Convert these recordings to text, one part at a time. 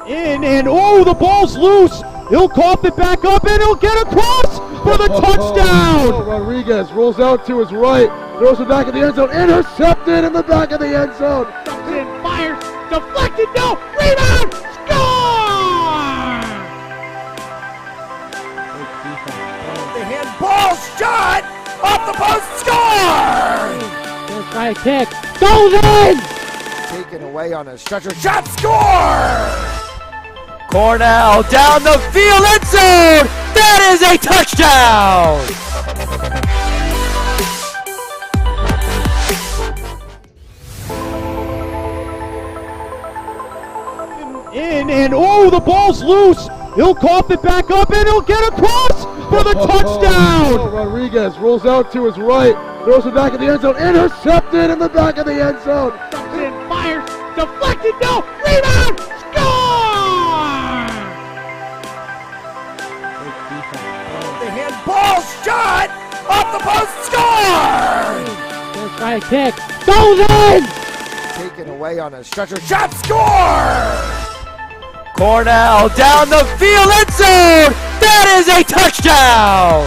In and oh, the ball's loose. He'll cough it back up and he'll get across for the touchdown. Rodriguez rolls out to his right, throws it back in the end zone, intercepted in the back of the end zone. And fires, deflected, no, rebound, score! The handball shot off the post, score! First try kick, goes in! Taken away on a stretcher, shot, score! Cornell down the field, end zone! That is a touchdown! In and oh, the ball's loose. He'll cough it back up and he'll get across for the touchdown. Rodriguez rolls out to his right, throws it back in the end zone, intercepted in the back of the end zone. And fires, deflected, no, rebound, score! The handball shot off the post, score! First try kick, goes in! Taken away on a stretcher, shot, score! Cornell down the field, end zone! That is a touchdown!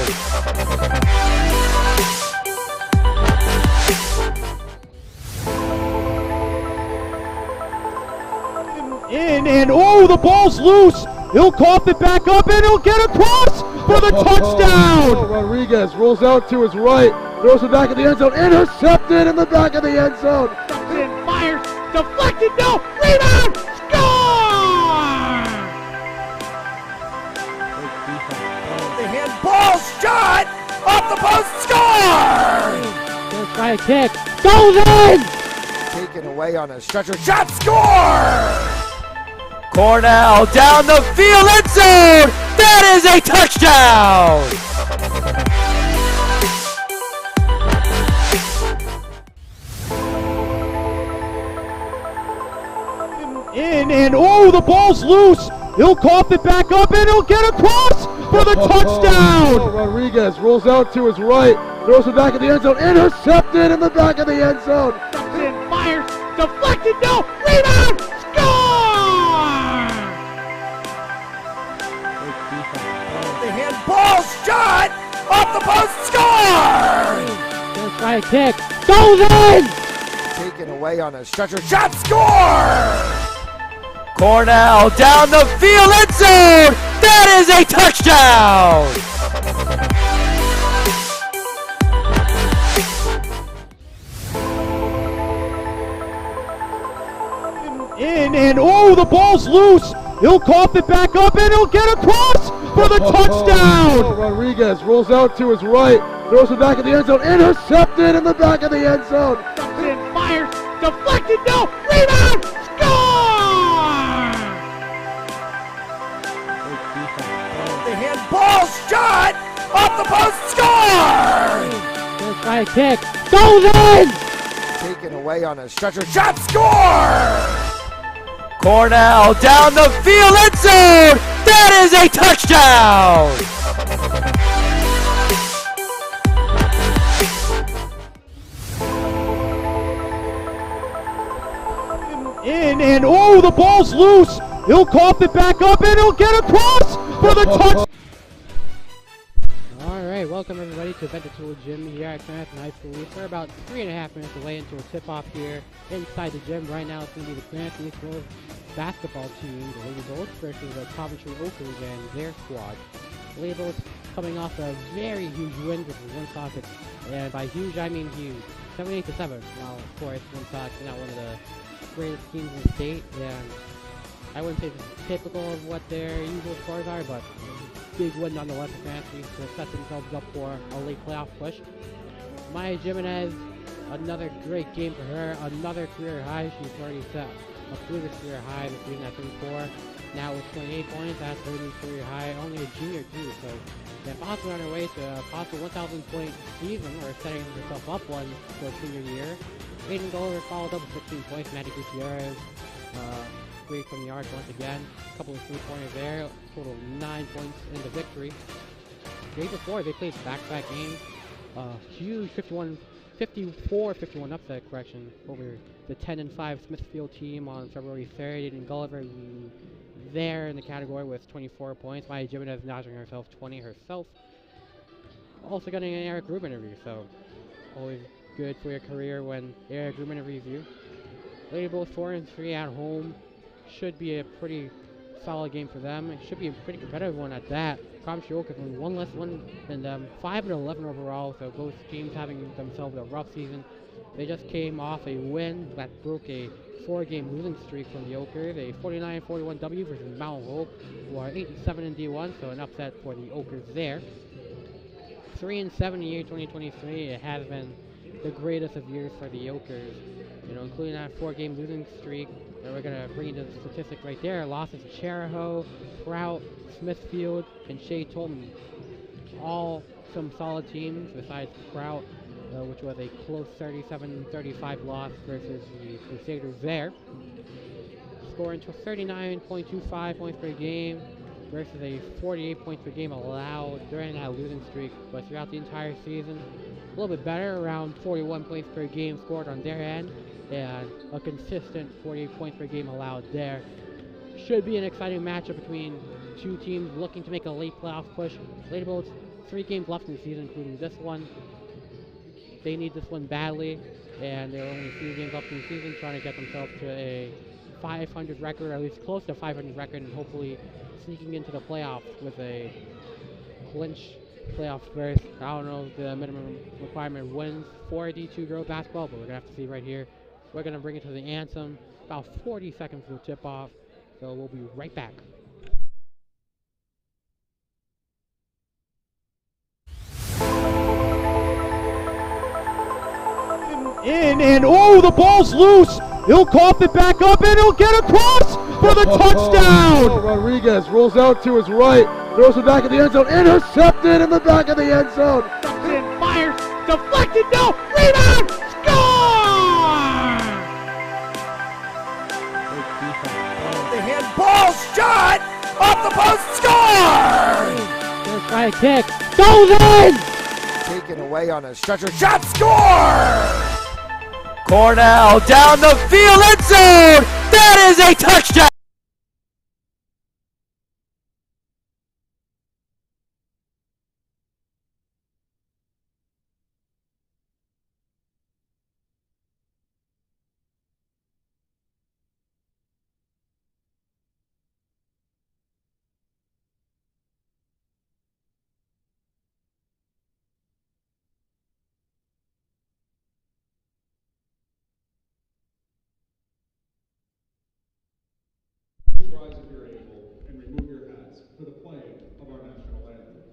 In and oh, the ball's loose. He'll cough it back up and he'll get across for the touchdown. Rodriguez rolls out to his right, throws it back in the end zone, intercepted in the back of the end zone. And fires, deflected, no, rebound, score! The handball shot off the post, score! First try kick, goes in! Taken away on a stretcher, shot, score! Cornell down the field, end zone! That is a touchdown! In and oh, the ball's loose. He'll cough it back up and he'll get across for the touchdown. Rodriguez rolls out to his right, throws it back in the end zone, intercepted in the back of the end zone. And fires, deflected, no, rebound, score! The handball shot off the post, score! First try kick, goes in! Taken away on a stretcher, shot, score! Cornell down the field, end zone! That is a touchdown! In and oh, the ball's loose. He'll cough it back up and he'll get across for the touchdown. Rodriguez rolls out to his right, throws it back in the end zone, intercepted in the back of the end zone. And fires, deflected, no, rebound, score! The handball shot off the post, score! First try kick, goes in! Taken away on a stretcher, shot, score! Cornell down the field, end zone! That is a touchdown! In and oh, the ball's loose. He'll cough it back up and he'll get across for the touchdown. Alright, welcome everybody to Ventatool Gym here at Cranston High School. We're about 3.5 minutes away into a tip-off here inside the gym. Right now it's going to be the Cranston East basketball team, the Lady Bullets versus the Coventry Oakers and their squad. The Lady Bullets coming off a very huge win with Woonsocket, and by huge I mean huge, 78-7. Now of course Woonsocket's not one of the greatest teams in the state, and I wouldn't say this is typical of what their usual scores are, but big win nonetheless for Cranston to set themselves up for a late playoff push. Maya Jimenez, another great game for her, another career high. She's already set a previous career high between that 34. Now with 28 points, that's her new career high. Only a junior too, so they're possibly on her way to a possible 1,000 point season, or setting herself up one for senior year. Aiden Gulliver followed up with 16 points. Maddie Gutierrez, 3 from the arc once again. A couple of 3-pointers there. Total of 9 points in the victory. The day before, they played back-to-back games. Huge 54-51 upset, correction, over the 10-5 Smithfield team on February 3rd. Aiden Gulliver there in the category with 24 points. Maya Jimenez notching herself 20 herself. Also getting an Eric Rubin interview, so always good for your career when Eric Rubin interviews you. Lady Bulls 4-3 at home. Should be a pretty solid game for them. It should be a pretty competitive one at that. Coventry Oak has only one less win than them, 5-11 overall, so both teams having themselves a rough season. They just came off a win that broke a 4-game losing streak from the Okers, a 49-41 W versus Mount Hope, who are 8-7 in D1, so an upset for the Okers there. 3-7 in year 2023. It has been the greatest of years for the Okers, including that 4-game losing streak. And we're gonna bring you the statistics right there. Losses to Charahoe, Prout, Smithfield, and Shea Tolman. All some solid teams besides Prout, which was a close 37-35 loss versus the Crusaders there. Scoring to 39.25 points per game versus a 48 points per game allowed during that losing streak. But throughout the entire season, a little bit better, around 41 points per game scored on their end, and a consistent 48 points per game allowed there. Should be an exciting matchup between two teams looking to make a late playoff push. Lady Bulls, 3 games left in the season, including this one. They need this one badly, and there are only 3 games left in the season, trying to get themselves to a 500 record, or at least close to 500 record, and hopefully sneaking into the playoffs with a clinch playoff berth. I don't know if the minimum requirement wins for D2 girls basketball, but we're going to have to see right here. We're going to bring it to the anthem. About 40 seconds to tip off, so we'll be right back. And oh, the ball's loose. He'll cough it back up, and he'll get across for the touchdown. Oh, Rodriguez rolls out to his right, throws it back in the end zone, intercepted in the back of the end zone. And fires, deflected, no, rebound, score! The handball shot off the post, score! Gonna try a kick, goes in! Taken away on a stretcher, shot, score! Cornell down the field, end zone! That is a touchdown! Rise if you're able and remove your hats for the playing of our national anthem.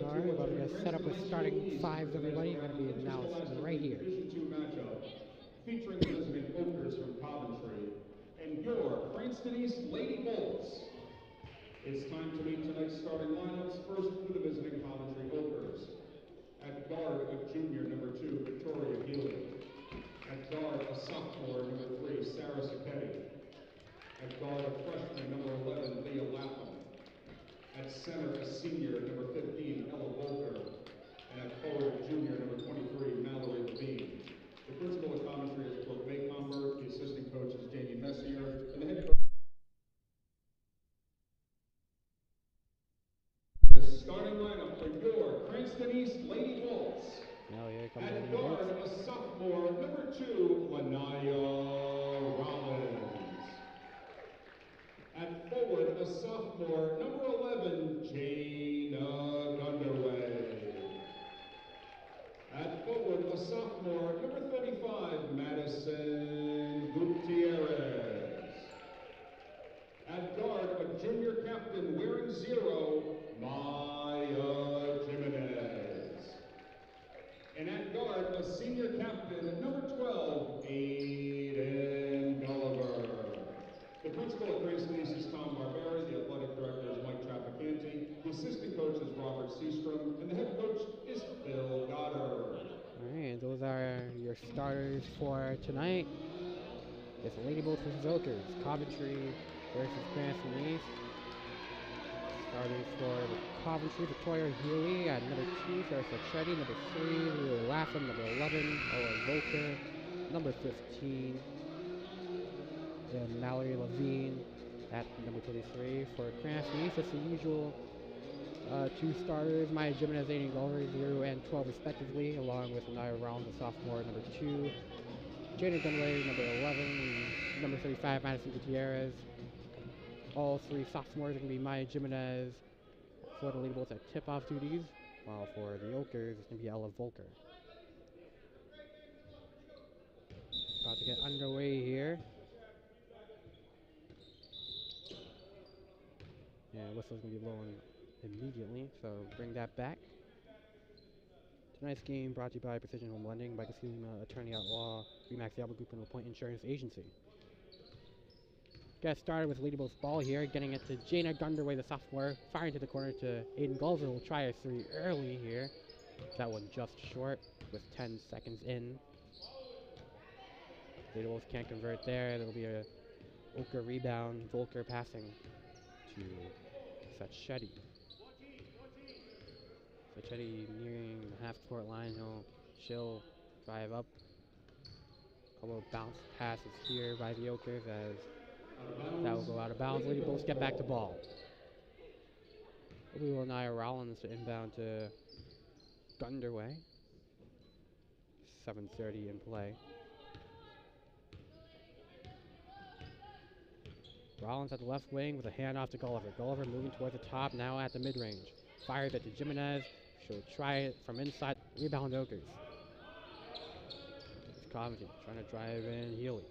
Alright, well, we're going to set up with starting fives, everybody. Going to be announced right here. Division 2 matchup featuring the resident Okers from Coventry and your Cranston East Lady Bulls. It's time to meet tonight's starting lineups. First for the visiting Coventry Okers. At guard, a junior, number 2, Victoria Healy. At guard, a sophomore, number 3, Sarah Sacchetti. At guard, a freshman, number 11, Leah Lapham. At center, a senior, number 15, Ella Volker. And at forward, a junior, number 23, Mallory Levine. The starters for tonight. It's Lady Bolts versus Oakers. Coventry versus Cranston East. Starters for the Coventry, Victoria Healy at number 2, Sarah Sacchetti, number 3, Lapham, number 11, Ola Volker, number 15, and Mallory Levine at number 23. For Cranston East, it's the usual 2 starters, Maya Jimenez, Aiden Gulliver, 0 and 12 respectively, along with Naya Rollins, the sophomore, number 2, Jaden Dunley, number 11, and number 35, Madison Gutierrez. All 3 sophomores are going to be Maya Jimenez for the Lady Bolts at tip-off duties, while for the Oakers, it's going to be Ella Volker. About to get underway here. Yeah, whistle's going to be blowing immediately, so bring that back. Tonight's game brought to you by Precision Home Lending, by Casima Attorney at Law, Remax the Alba Group, and LaPointe Insurance Agency. Get started with Lady Bolts ball here, getting it to Jana Gunderway, the sophomore, firing to the corner to Aiden Gulliver. Will try a 3 early here. That one just short with 10 seconds in. Lady Bolts can't convert there. There'll be a Oka rebound. Volker passing to Sacchetti. Sacchetti nearing the half-court line. She'll drive up. Couple of bounce passes here by the Okers as that will go out of bounds. Lady Bolts get back to ball. We will Nia Rollins to inbound to Gunderway. 7:30 in play. Rollins at the left wing with a handoff to Gulliver. Gulliver moving towards the top, now at the mid-range. Fires it to Jimenez. She'll try it from inside. Rebound Okers. It's Coventry trying to drive in Healy.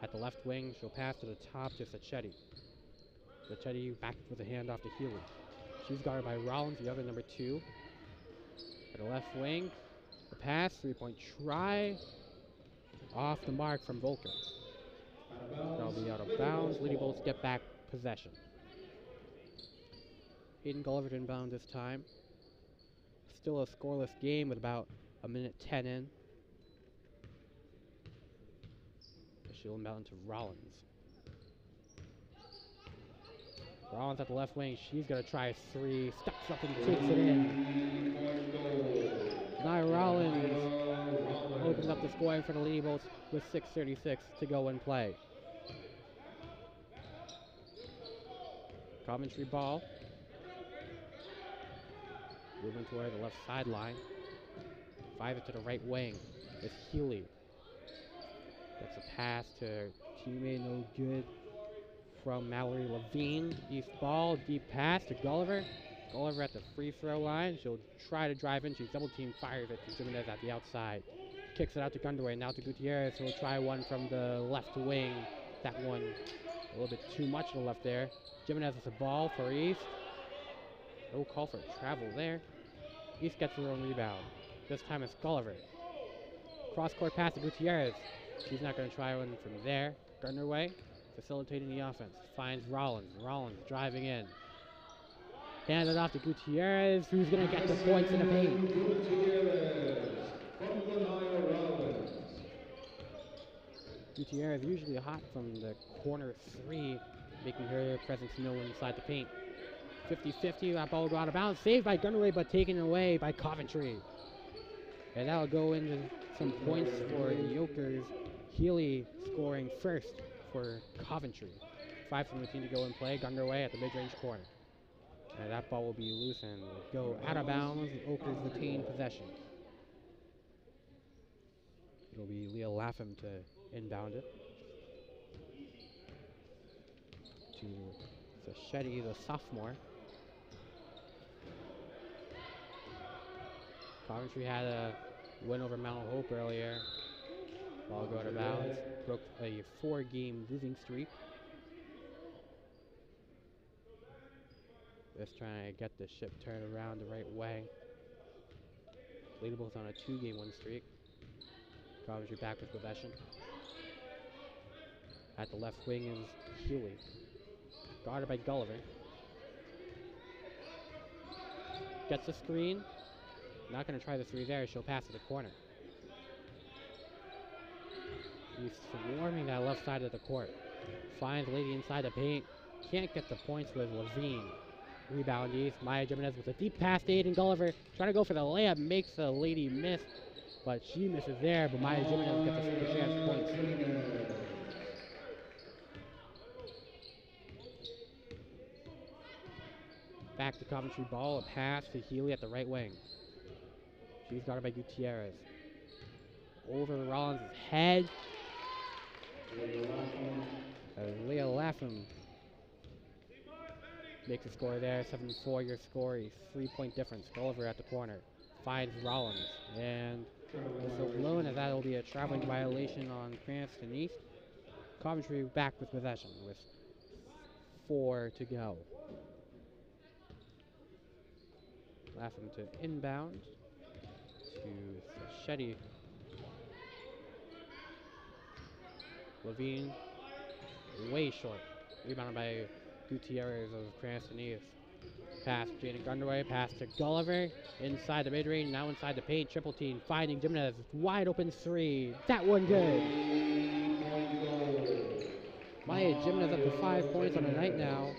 At the left wing, she'll pass to the top to Sacchetti. Sacchetti back with a handoff to Healy. She's guarded by Rollins, the other number 2. At the left wing, the pass, 3-point try. Off the mark from Volker. That'll be out of bounds. Lady Bolts get back possession. Aiden Gulliver inbound this time. Still a scoreless game with about a minute 10 in. She'll inbound to Rollins. Rollins at the left wing. She's going to try a 3. Steps up and takes it in. Nia Rollins opens up the scoring for the Lady Bolts with 6:36 to go in play. Coventry ball. Moving toward the left sideline. Fires it to the right wing. It's Healy. Gets a pass to her teammate, no good, from Mallory Levine. East ball, deep pass to Gulliver. Gulliver at the free throw line. She'll try to drive in. She's double team, fires it to Jimenez at the outside. Kicks it out to Gunderway, now to Gutierrez. He'll try one from the left wing. That one a little bit too much to the left there. Jimenez has a ball for East. No call for travel there. East gets her own rebound. This time it's Gulliver. Cross-court pass to Gutierrez. She's not going to try one from there. Gunderway facilitating the offense. Finds Rollins. Rollins driving in. Hands it off to Gutierrez, who's going to get the points in the paint. Gutierrez usually hot from the corner 3, making her presence known inside the paint. 50-50, that ball will go out of bounds. Saved by Gunderway, but taken away by Coventry. And that'll go into some points for the Okers. Healy scoring first for Coventry. 5 from the team to go in play. Gunderway at the mid-range corner. And that ball will be loose and go out of bounds. The Okers retain possession. It'll be Leah Lapham to inbound it. To Sacchetti, the sophomore. Coventry had a win over Mount Hope earlier. Ball go out of bounds. Broke a 4-game losing streak. Just trying to get the ship turned around the right way. Lady Bolts on a 2-game win streak. Coventry back with possession. At the left wing is Healy. Guarded by Gulliver. Gets the screen. Not going to try the 3 there. She'll pass to the corner. She's swarming that left side of the court. Finds Lady inside the paint. Can't get the points with Levine. Rebound East. Maya Jimenez with a deep pass to Aiden Gulliver. Trying to go for the layup. Makes the Lady miss. But she misses there. But Maya Jimenez gets a second chance points. Back to Coventry ball. A pass to Healy at the right wing. She's guarded by Gutierrez. Over Rollins' head. Leah Lapham makes a score there. 7-4 your score. A 3-point difference. Gulliver at the corner. Finds Rollins. And whistle blown, as that will be a traveling violation on Cranston East. Coventry back with possession with 4 to go. Lapham to inbound to Shetty. Levine, way short. Rebounded by Gutierrez of Cranston East. Pass to Jaden Gundaway, pass to Gulliver. Inside the mid-range, now inside the paint. Triple team, finding Jimenez. Wide open 3. That one good. Maya Jimenez up to 5 points on the night now.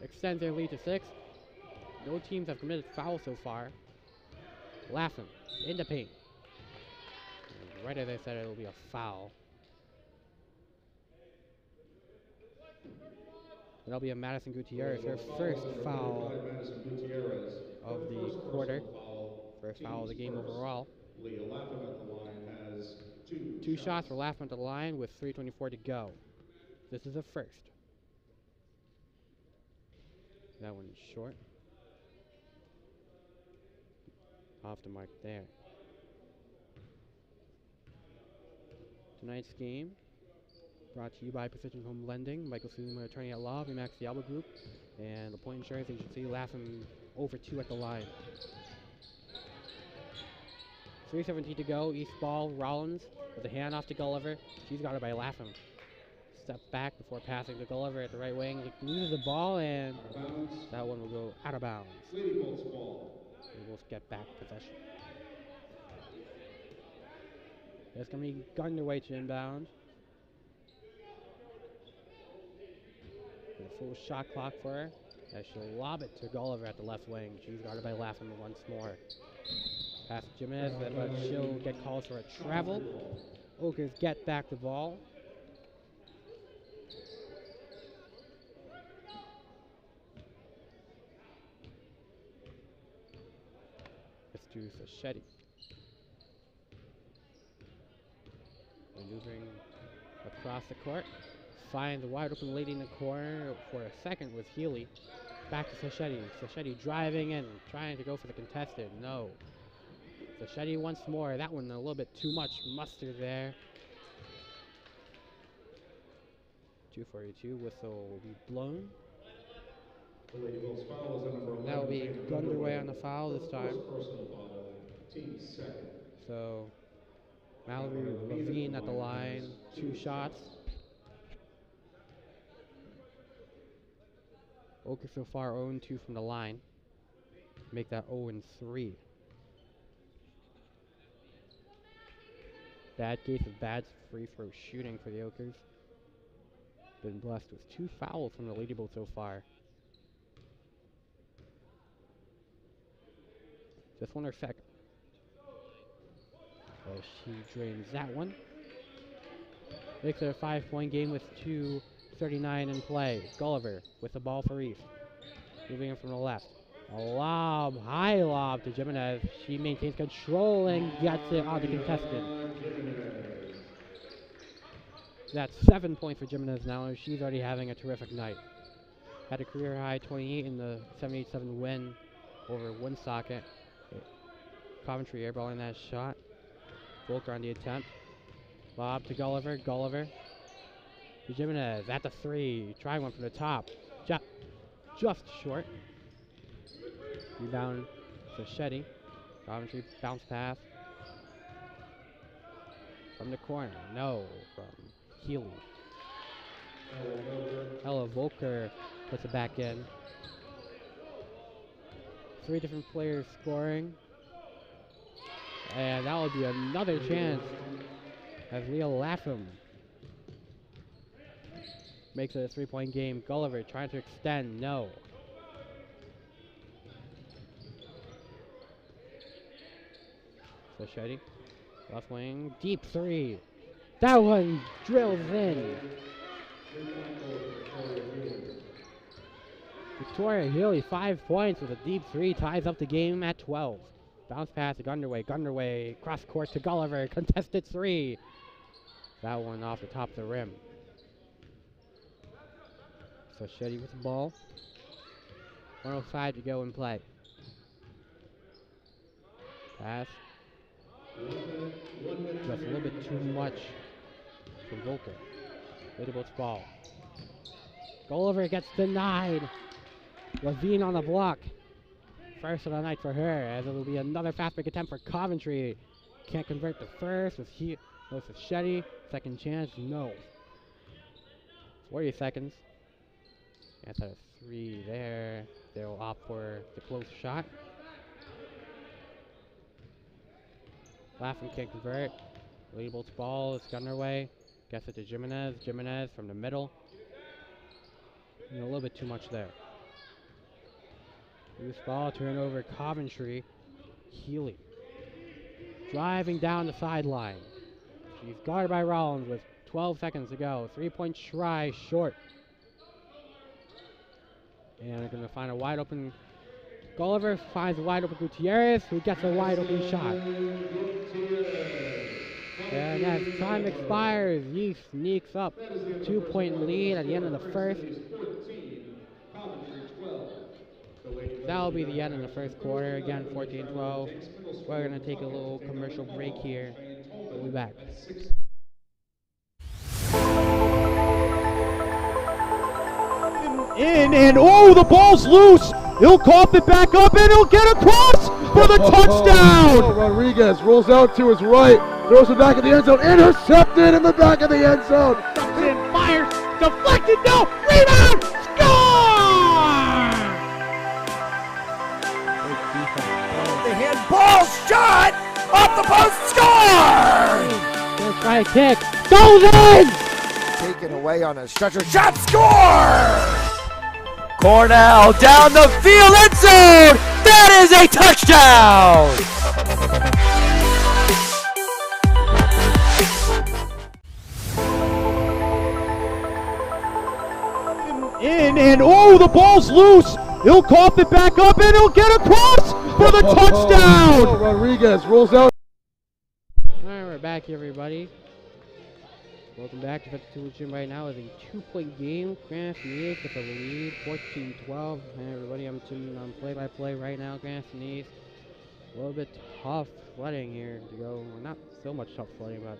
Extends their lead to 6. No teams have committed fouls so far. Lapham in the paint. And right as I said, it will be a foul. That'll be a Madison Gutierrez, her first foul of the quarter. First foul of the game overall. Two shots for Lapham at the line with 3:24 to go. This is a first. That one's short. Off the mark there. Tonight's game brought to you by Precision Home Lending, Michael Suma, attorney at law, Remax the Alba Group, and the point insurance agency. Lapham over 2 at the line. 3:17 to go. East ball. Rollins with a handoff to Gulliver. She's got it by Lapham. Step back before passing to Gulliver at the right wing. Loses the ball, and that one will go out of bounds. We will get back possession. It's going to be Gundaway to inbound. A full shot clock for her. As she'll lob it to Gulliver at the left wing. She's guarded by Lapham once more. Pass to Jimenez, but she'll get called for a travel. Oakers get back the ball. Let's do Sacchetti. Maneuvering across the court. Finds a wide open lady in the corner for a second with Healy. Back to Sacchetti. Sacchetti driving in, trying to go for the contested. No. Sacchetti once more. That one a little bit too much mustard there. 2:42. Whistle will be blown. That will be Gundaway on the foul this time. So Mallory Levine at the line. 2 shots. Oakers so far 0-2 from the line. Make that 0-3. Bad case of bad free throw shooting for the Oakers. Been blessed with 2 fouls from the Lady Bolt so far. Just one her second. So she drains that one. Makes it a 5-point game with 2:39 in play. Gulliver with the ball for East. Moving in from the left. A lob, high lob to Jimenez. She maintains control and gets it on the contested. That's 7 points for Jimenez now. She's already having a terrific night. Had a career high 28 in the 78-7 win over Woonsocket. Coventry airballing that shot. Volker on the attempt. Lob to Gulliver. Gulliver to Jimenez at the 3. Try one from the top. Just short. Rebound to Shetty. Coventry bounce pass. From the corner. No. From Healy. Ella Volker puts it back in. 3 different players scoring. And that will be another chance as Leo Lapham makes it a 3-point game. Gulliver trying to extend. No. So Shetty, left wing, deep three. That one drills in. Victoria Healy, 5 points with a deep three, ties up the game at 12. Bounce pass to Gunderway, cross court to Gulliver, contested three. That one off the top of the rim. So Shetty with the ball. 1:05 to go in play. Pass. Just a little bit too much for Volker. Littleboat's ball. Gulliver gets denied. Levine on the block. First of the night for her, as it will be another fast break attempt for Coventry. Can't convert the first. Goes to Shetty. Second chance, no. 40 seconds. That's a three there. They'll opt for the close shot. Lapham can't convert. Littleboat's ball is Gunderway. Gets it to Jimenez. Jimenez from the middle. And a little bit too much there. Loose ball, turnover, Coventry. Healy. Driving down the sideline. She's guarded by Rollins with 12 seconds to go. 3-point try short. And they're going to find a wide open. Gulliver finds a wide open Gutierrez, who gets a wide open shot. And as time expires, Yeast sneaks up. 2-point lead at the end of the first. That'll be the end of the first quarter. Again, 14-12. We're going to take a little commercial break here. We'll be back. In, and oh, the ball's loose. He'll cough it back up, and he'll get across for the touchdown. Rodriguez rolls out to his right, throws it back in the end zone, intercepted in the back of the end zone. And fires, deflected, no, rebound, score! The handball shot off the post, score! First right kick goes in. Taken away on a stretcher shot, score! Cornell down the field, end zone! That is a touchdown! In, and oh, the ball's loose. He'll cough it back up, and he'll get across for the touchdown. Rodriguez rolls out. Alright, we're back here, everybody. Welcome back to Coventry Gym. Right now is a 2-point game. Cranston East with a lead, 14-12. Hey everybody, I'm tuning on play-by-play right now. Cranston East, a little bit tough sledding here to go. Well, not so much tough sledding, but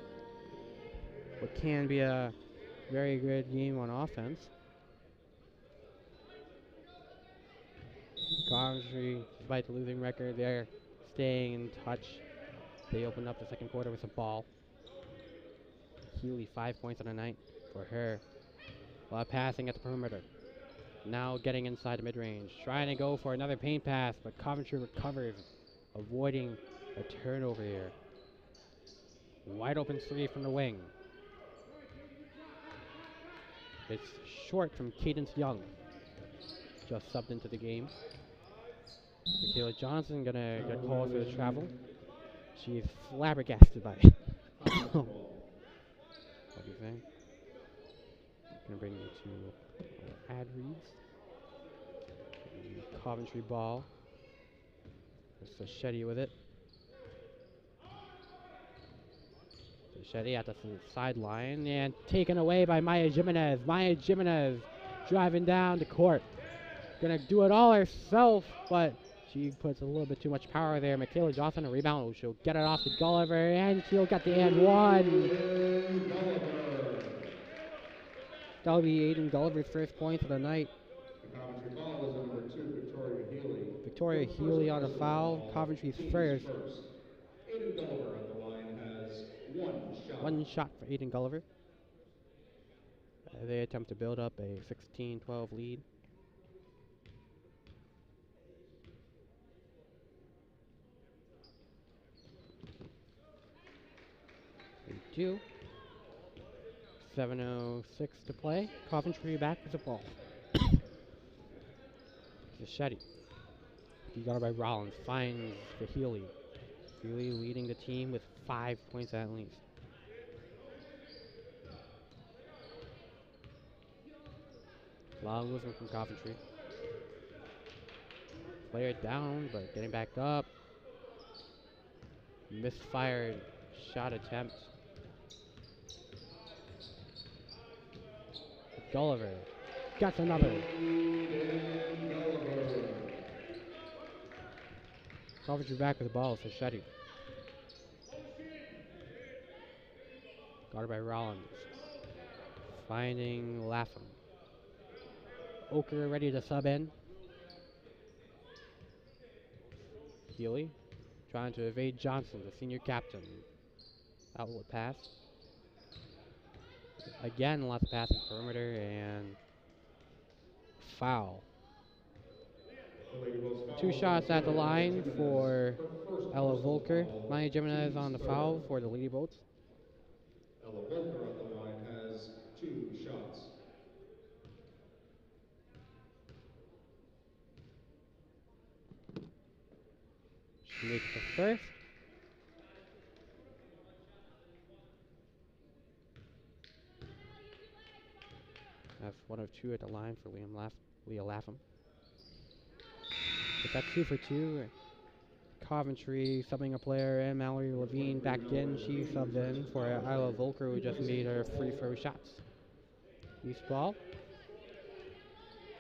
what can be a very good game on offense. Coventry, despite the losing record, they're staying in touch. They opened up the second quarter with a ball. Healy, 5 points on the night for her. While passing at the perimeter. Now getting inside the mid-range. Trying to go for another paint pass, but Coventry recovers, avoiding a turnover here. Wide open three from the wing. It's short from Cadence Young. Just subbed into the game. Michaela Johnson gonna get called for the travel. She's flabbergasted by it. What do you think? Gonna bring you to ad reads. The Coventry ball. There's Shetty with it. Shetty at the sideline and taken away by Maya Jimenez. Maya Jimenez driving down the court. Gonna do it all herself, but she puts a little bit too much power there. Michaela Johnson, a rebound. She'll get it off to Gulliver, and she'll get the and one. That'll be Aiden Gulliver's first point of the night. Victoria Healy on a foul. Coventry's first. Aiden Gulliver on the line has one shot for Aiden Gulliver. They attempt to build up a 16-12 lead. 2. 7:06 to play. Coventry back with the ball. Shetty. He got it by Rollins. Finds the Healy. Healy leading the team with 5 points at least. A lot of movement from Coventry. Player down, but getting back up. Misfired shot attempt. Gulliver gets another. Coventry back with the ball, so Shetty. Guarded by Rollins. Finding Lapham. Oker ready to sub in. Healy trying to evade Johnson, the senior captain. Outlet pass. Again, lots of passing perimeter and foul. 2 shots at the line for Ella Volker. Maya Jimenez on the foul for the Lady Bolts. Ella Volker at the line has 2 shots. She makes the first. That's 1 of 2 at the line for Leah Lapham. But that's 2 for 2. Coventry subbing a player and Mallory Levine back in. She subbed in for Isla Volker, who just made her free throw shots. East ball.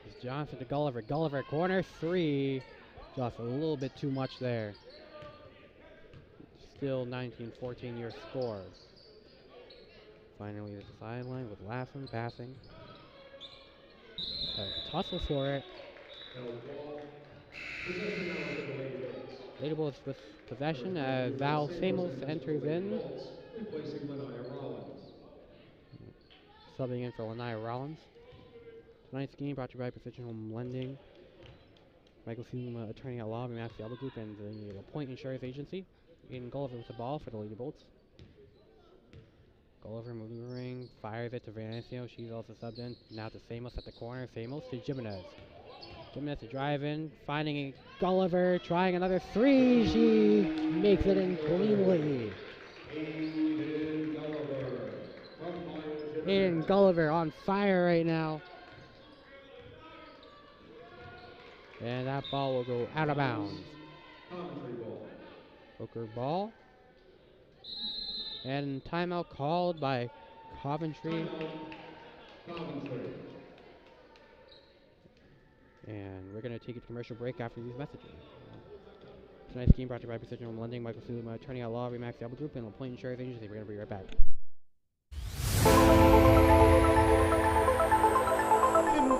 It's Johnson to Gulliver. Gulliver corner 3. Just a little bit too much there. Still 19-14 your score. Finally the sideline with Lapham passing. Tussle for it. Lady Bolts with possession as Val Samos enters in. Subbing in for Lanaya Rollins. Tonight's game brought to you by Precision Home Lending, Michael Suma, attorney at law, Max Alba Group, and the LaPointe Insurance Agency. Aiden Gulliver with the ball for the Lady Bolts. Gulliver moving the ring, fires it to Venancio. She's also subbed in. Now to Samos at the corner. Samos to Jimenez. Jimenez to drive in, finding Gulliver, trying another 3. She makes it in cleanly. Aiden Gulliver on fire right now. And that ball will go out of bounds. Booker ball. And timeout called by Coventry. And we're going to take a commercial break after these messages. Tonight's game brought to you by Precision Home Lending, Michael Suma, attorney at law, Remax Alba Group, and LaPointe Insurance Agency. We're going to be right back.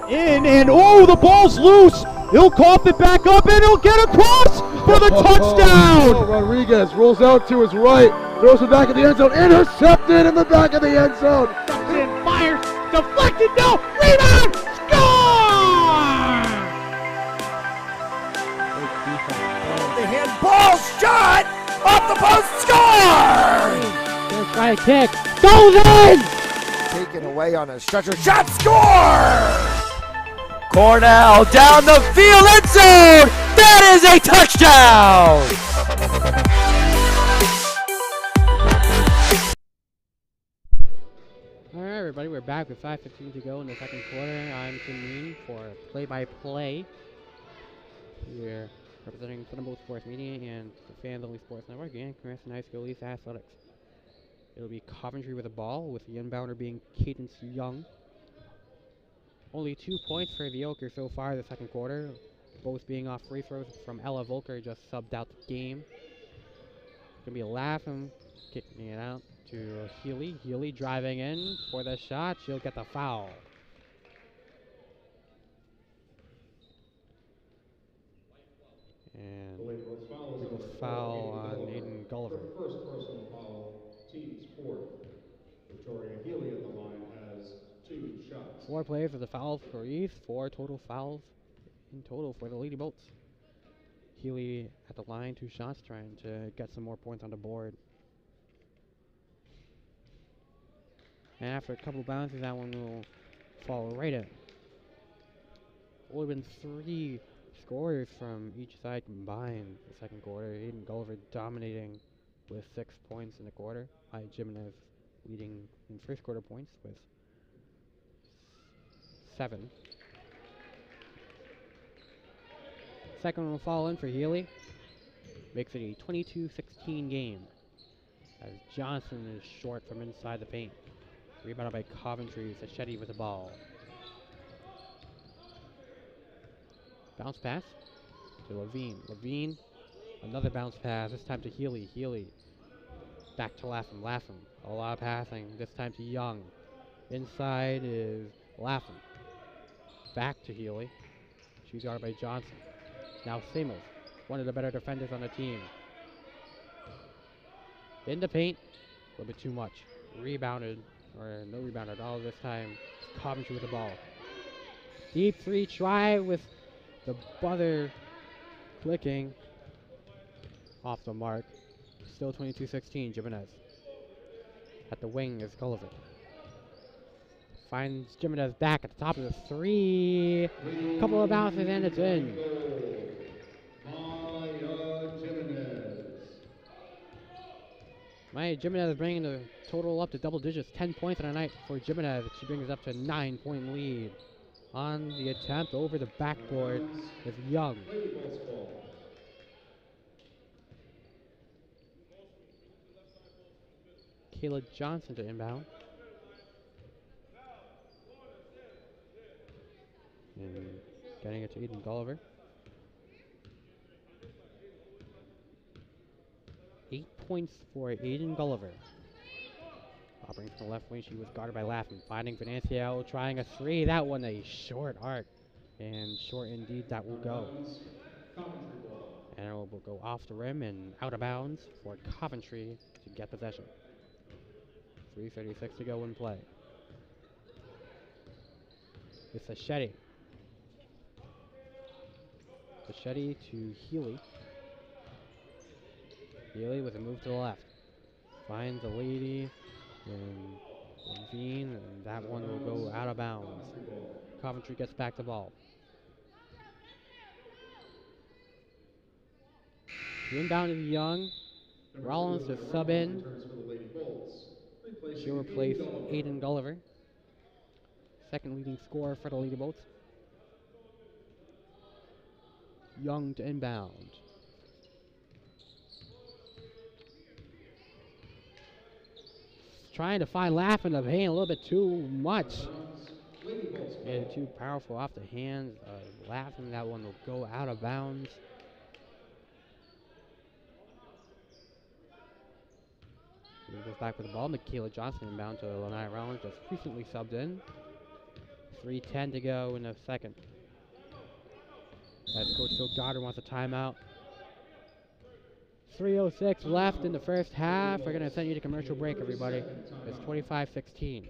And oh, the ball's loose. He'll cough it back up, and he'll get across for the touchdown. Rodriguez rolls out to his right, throws it back in the end zone, intercepted in the back of the end zone. And fires, deflected, no, rebound, score! The handball shot off the post, score! Gonna try a kick, goes in! Taken away on a stretcher, shot, score! Cornell down the field, end zone! That is a touchdown! Alright everybody, we're back with 5:15 to go in the second quarter. I'm Tim Mean for play-by-play. We're representing Thunderbolt Sports Media and the Fans Only Sports Network and Cranston High School East Athletics. It'll be Coventry with the ball, with the inbounder being Cadence Young. Only 2 points for the Oker so far the second quarter, both being off free throws from Ella Volker, just subbed out the game. Gonna be a Lapham kicking it out to Healy. Healy driving in for the shot. She'll get the foul. And the foul on Aiden Gulliver. First personal foul, team sport. Victoria Healy at the line has 2 shots. 4 players for the fouls for East, 4 total fouls in total for the Lady Bolts. Healy at the line, 2 shots, trying to get some more points on the board. And after a couple bounces, that one will fall right in. Only been 3 scorers from each side combined the second quarter. Aiden Gulliver dominating with 6 points in the quarter. Jimenez leading in first quarter points with 7. Second one will fall in for Healy. Makes it a 22-16 game. As Johnson is short from inside the paint. Rebounded by Coventry. Sacchetti with the ball. Bounce pass to Levine. Levine, another bounce pass. This time to Healy. Healy back to Lapham. Lapham, a lot of passing. This time to Young. Inside is Lapham. Back to Healy. She's guarded by Johnson. Now Samos, one of the better defenders on the team. In the paint, a little bit too much. Rebounded, or no rebound at all this time. Coventry with the ball. Deep 3 try with the buzzer clicking off the mark. Still 22-16, Jimenez. At the wing is Gulliver. Finds Jimenez back at the top of the 3. Couple of bounces and it's in. Maya Jimenez bringing the total up to double digits. 10 points in a night for Jimenez. She brings it up to a 9-point lead. On the attempt over the backboard is Young. Kayla Johnson to inbound. And getting it to Aiden Gulliver. 8 points for Aiden Gulliver. Operating from the left wing, she was guarded by Lapham. Finding Financial, trying a 3. That one a short arc. And short indeed, that will go. And it will go off the rim and out of bounds for Coventry to get possession. 3:36 to go in play. It's Sacchetti. Sacchetti to Healy. Healy with a move to the left. Finds a lady and Levine, and that one will go out of bounds. Coventry gets back the ball. The inbound is Young. Rollins to sub in. She'll replace Aiden Gulliver. Second leading scorer for the Lady Bolts. Young to inbound. Trying to find Laugh in the paint a little bit too much. And too powerful off the hands of Laughing. That one will go out of bounds. He goes back with the ball. Michaela Johnson inbound to Lanai Rollins, just recently subbed in. 3:10 to go in the second. As Coach Phil Goddard wants a timeout. 3:06 left in the first half. We're going to send you to commercial break, everybody. It's 25-16.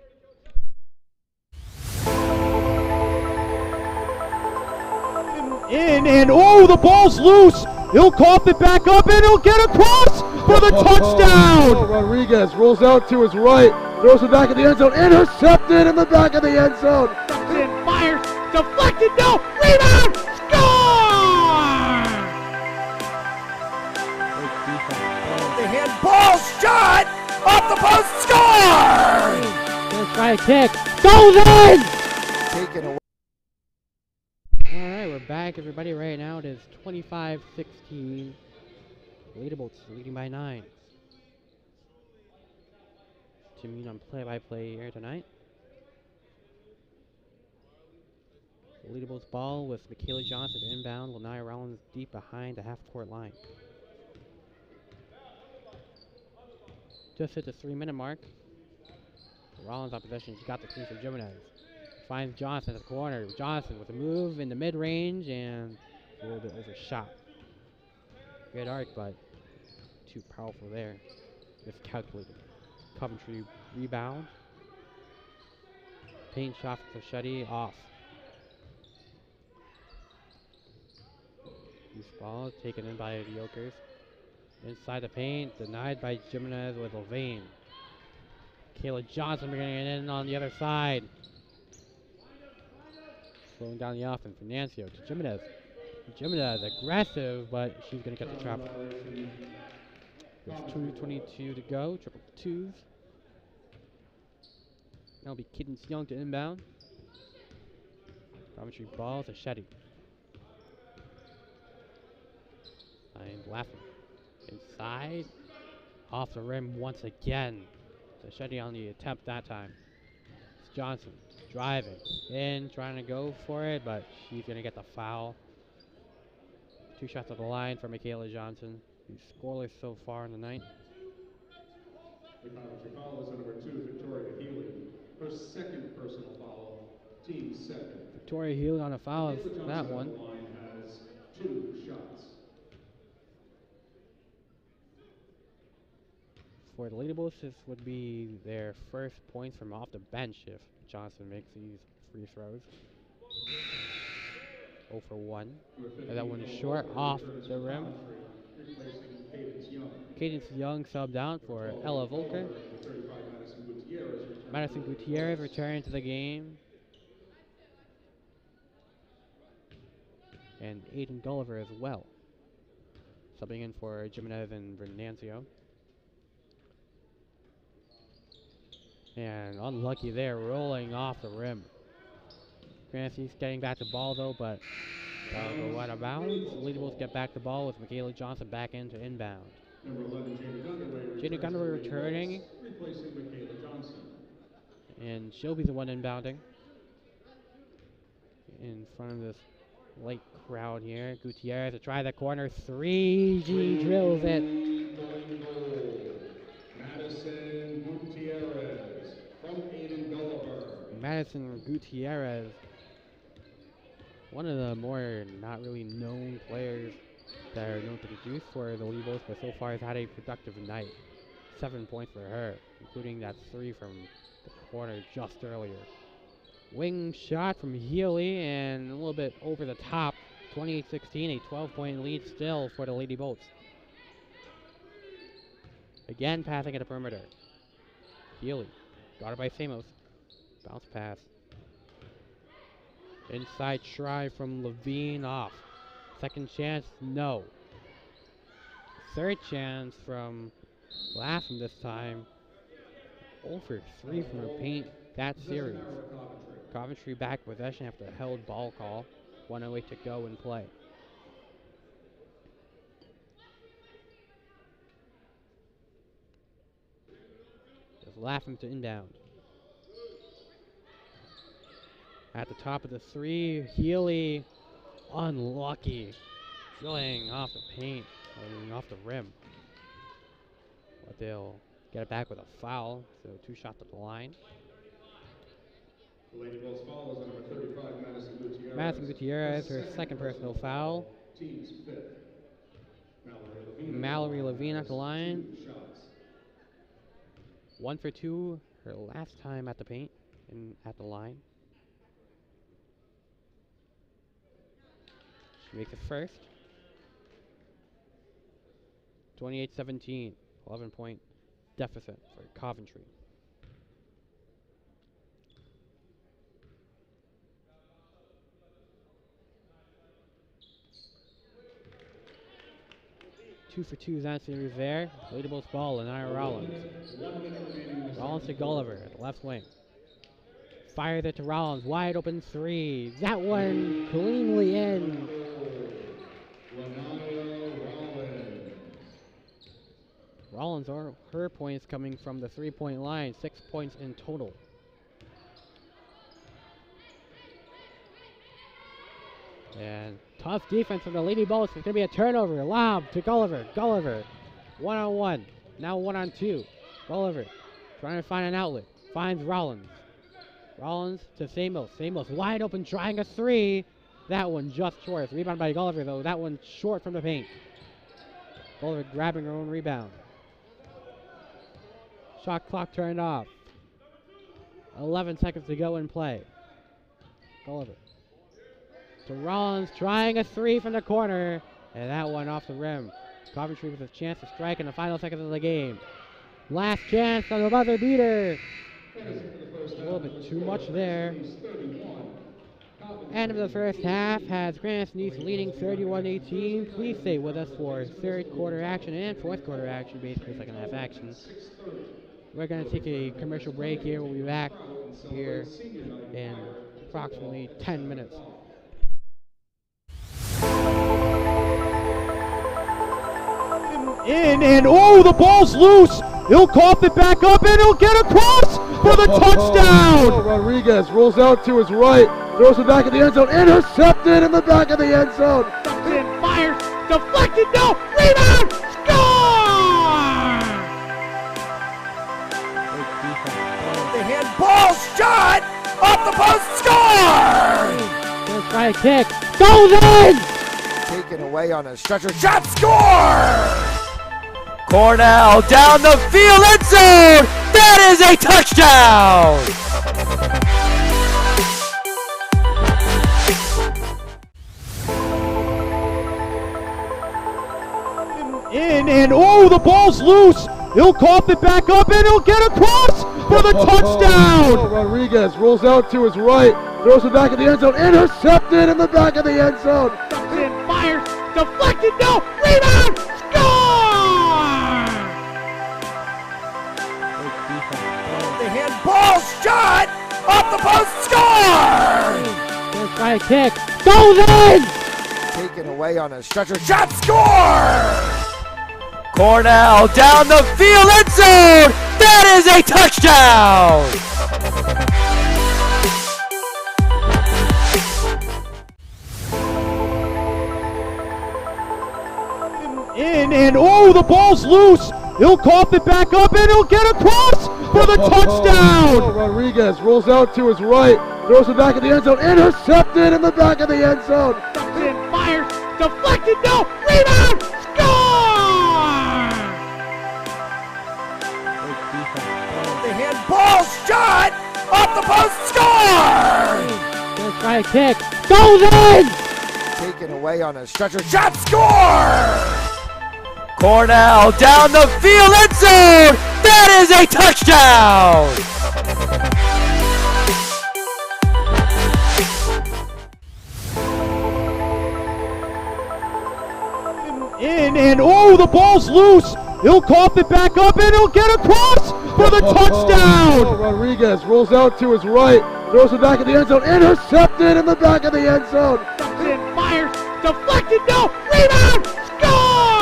In and oh, the ball's loose. He'll cough it back up and he'll get across for the touchdown. Rodriguez rolls out to his right, throws it back in the end zone, intercepted in the back of the end zone. In, fires, deflected, no, rebound, score! The handball shot off the post, score! Gonna try a kick, goes in! Taken away. Alright, we're back, everybody. Right now it is 25-16. Leaderboats leading by 9. Timmy on play-by-play here tonight. Leaderboats ball with Michaela Johnson inbound. Lanai Rollins deep behind the half-court line. Just hit the 3-minute mark. Rollins on possession. She got the clean for Jimenez. Finds Johnson at the corner. Johnson with a move in the mid-range and a little bit overshot. Good arc, but too powerful there. Miscalculated. Coventry rebound. Paint shot for Shetty off. Loose ball taken in by the Yokers. Inside the paint, denied by Jimenez with Levine. Kayla Johnson bringing it in on the other side. Slowing down the offense. Venancio to Jimenez. Jimenez aggressive, but she's going to get the trap. There's 2:22 to go. Triple twos. That'll be Kiddens Young to inbound. Coventry ball to Shetty. And Laffin. Inside. Off the rim once again. So Shetty on the attempt that time. It's Johnson driving in, trying to go for it, but she's going to get the foul. 2 shots at the line for Michaela Johnson, who's scoreless so far in the night. The Coventry foul is on number 2, Victoria Healy. Her second personal foul, team second. Victoria Healy on a foul of Michaela that Johnson one. on the line has 2 shots. For the Lady Bullets, this would be their first points from off the bench if Johnson makes these free throws. 0 for 1. And that one is short off the rim. Cadence Young subbed down for Ella Volker. Madison Gutierrez returning to the game. And Aiden Gulliver as well. Subbing in for Jimenez and Venancio. And unlucky there, rolling off the rim. Cranston's getting back the ball though, but that'll go out of bounds. Lady Bulls get back the ball with Michaela Johnson back into inbound. Number 11, Jada Gunderway returning. Replacing Michaela Johnson. And she'll be the one inbounding. In front of this light crowd here. Gutierrez to try the corner 3. She drills it. Madison Gutierrez from Aiden Gulliver. Madison Gutierrez, one of the more not really known players that are known to produce for the Lady Bulls, but so far has had a productive night. 7 points for her, including that 3 from the corner just earlier. Wing shot from Healy and a little bit over the top. 28-16, a 12-point lead still for the Lady Bolts. Again, passing at the perimeter. Healy, guarded by Samos. Bounce pass. Inside try from Levine off. Second chance, no. Third chance from Laffin this time. 0 for 3 from the paint that series. Coventry back possession after a held ball call. 1:08 to go in play. Just Laffin to inbound. At the top of the 3, Healy unlucky. Drilling off the paint, off the rim. But they'll get it back with a foul, so 2 shots at the line. The Lady Bulls foul is on number 35, Madison Gutierrez. Madison Gutierrez, her second personal foul. Team's 5th. Mallory Levine at the line. 2 shots. 1 for 2, her last time at the paint and at the line. She makes it first. 28-17, 11-point deficit for Coventry. Two for 2 that series there. Lady Bulls ball and Ira Rollins. Rollins to Gulliver at the left wing. Fired it to Rollins, wide open 3. That one cleanly in. Rollins, her points coming from the 3-point line, 6 points in total. And tough defense from the Lady Bulls. It's going to be a turnover. Lob to Gulliver. Gulliver, 1-on-1. Now 1-on-2. Gulliver trying to find an outlet. Finds Rollins. Rollins to Samos. Samos wide open, trying a 3. That one just short. Rebound by Gulliver, though. That one short from the paint. Gulliver grabbing her own rebound. Shot clock turned off. 11 seconds to go in play. Gulliver to Rollins, trying a 3 from the corner, and that one off the rim. Coventry with a chance to strike in the final seconds of the game. Last chance on the buzzer beater. A little bit too much there. End of the first half has Cranston East leading 31-18. Please stay with us for third quarter action and fourth quarter action, basically second half action. We're going to take a commercial break here. We'll be back here in approximately 10 minutes. And oh, the ball's loose. He'll cough it back up and he'll get across for the touchdown. Rodriguez rolls out to his right, throws it back in the end zone, intercepted in the back of the end zone. And fires, deflected, no, rebound, score! The handball shot off the post, score! First try kick, goes in! Taken away on a stretcher, shot, score! Cornell down the field, end zone! That is a touchdown! And oh, the ball's loose. He'll cough it back up and he'll get across for the touchdown. Rodriguez rolls out to his right, throws it back in the end zone, intercepted in the back of the end zone. And fires, deflected, no, rebound, score! The handball shot off the post, score! First try kick, goes in! Taken away on a stretcher, shot, score! Cornell down the field, end zone! That is a touchdown! And oh, the ball's loose. He'll cough it back up and he'll get across for the touchdown. Rodriguez rolls out to his right, throws it back in the end zone, intercepted in the back of the end zone. And fires, deflected, no, rebound, score! The handball shot off the post, score! First try kick, goes in! Taken away on a stretcher, shot, score! Cornell down the field, end zone! That is a touchdown! And oh, the ball's loose. He'll cough it back up and he'll get across for the touchdown. Rodriguez rolls out to his right, throws it back in the end zone, intercepted in the back of the end zone. And fires, deflected, no, rebound, score!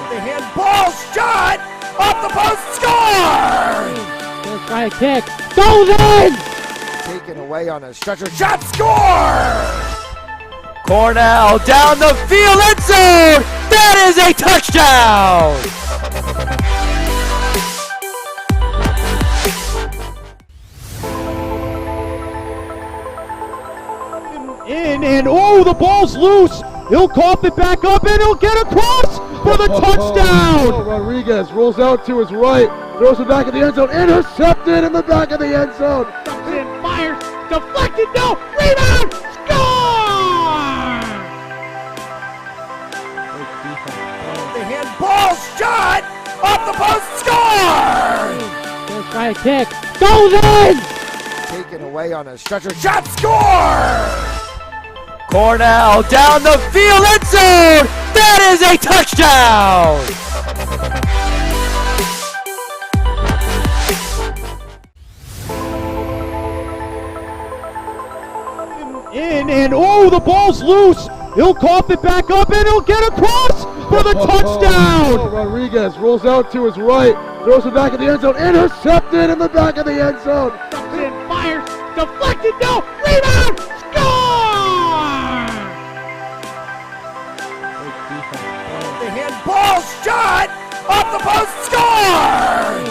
The handball shot off the post, score! First try kick, goes in! Taken away on a stretcher, shot, score! Cornell down the field, end zone! That is a touchdown! And oh, the ball's loose. He'll cough it back up and he'll get across for the touchdown. Rodriguez rolls out to his right, throws it back in the end zone, intercepted in the back of the end zone. And fires, deflected, no, rebound, score! The handball shot off the post, score! First try kick, goes in! Taken away on a stretcher, shot, score! Cornell down the field, end zone! That is a touchdown! And oh, the ball's loose. He'll cough it back up and he'll get across for the touchdown. Rodriguez rolls out to his right, throws it back in the end zone, intercepted in the back of the end zone. And fires, deflected, no, rebound, score! The handball shot off the post, score!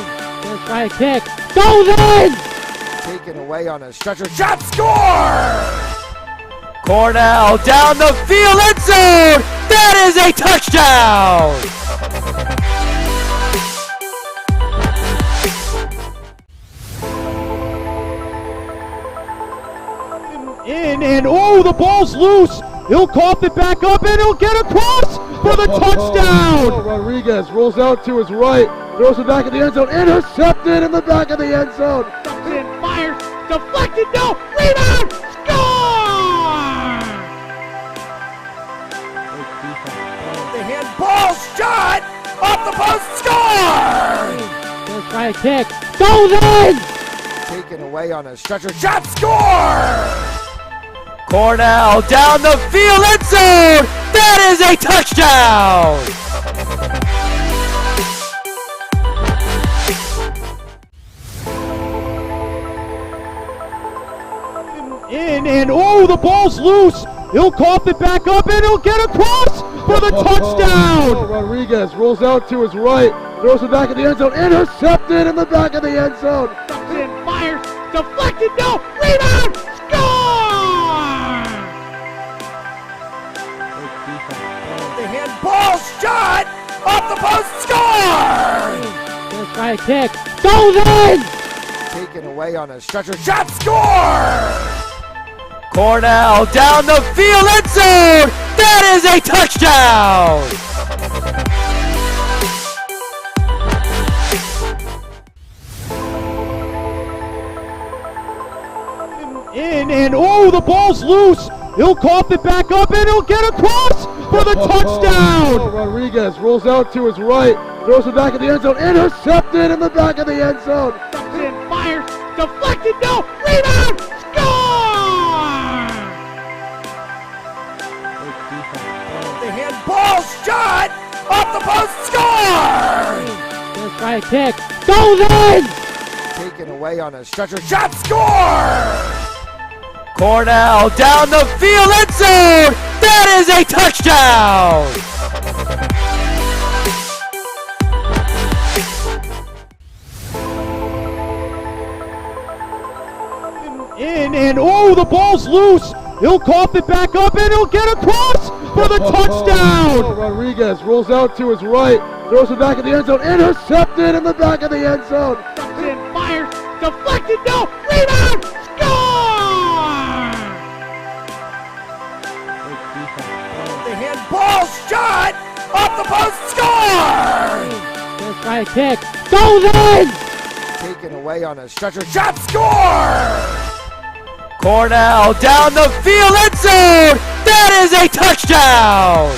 First try kick, goes in! Taken away on a stretcher, shot, score! Cornell down the field, end zone! That is a touchdown! And oh, the ball's loose. He'll cough it back up and he'll get across for the touchdown. Rodriguez rolls out to his right, throws it back in the end zone, intercepted in the back of the end zone. And fires, deflected, no, rebound, score! The handball shot off the post, score! First try kick, goes in! Taken away on a stretcher shot, score! Cornell down the field, end zone! That is a touchdown! In and oh, the ball's loose. He'll cough it back up and he'll get across for the touchdown. Rodriguez rolls out to his right, throws it back in the end zone, intercepted in the back of the end zone. And fires, deflected, no, rebound, score! The handball shot off the post, score! First try kick, goes in! Taken away on a stretcher shot, score! Cornell down the field, end zone! That is a touchdown! In and oh, the ball's loose. He'll cough it back up and he'll get across for the touchdown. Rodriguez rolls out to his right, throws it back in the end zone, intercepted in the back of the end zone. And fires, deflected, no, rebound, score! The handball shot off the post, score! First try kick, goes in! Taken away on a stretcher shot, score! Cornell down the field, end zone! That is a touchdown! In and oh, the ball's loose. He'll cough it back up and he'll get across for the touchdown. Rodriguez rolls out to his right, throws it back in the end zone, intercepted in the back of the end zone. And fires, deflected, no, rebound, score! The handball shot off the post, score! First try kick, goes in! Taken away on a stretcher shot, score! Cornell down the field, end zone! That is a touchdown!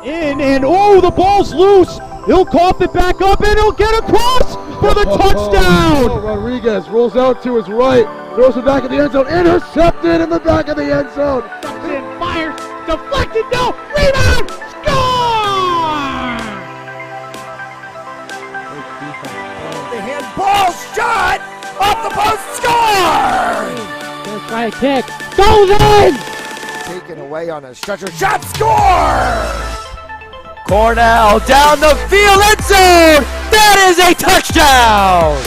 In and oh, the ball's loose. He'll cough it back up and he'll get across for the touchdown. Rodriguez rolls out to his right, throws it back in the end zone, intercepted in the back of the end zone. And fires, deflected, no, rebound, score! The handball shot off the post, score! First try kick, goes in! Taken away on a stretcher shot, score! Cornell down the field, end zone! That is a touchdown!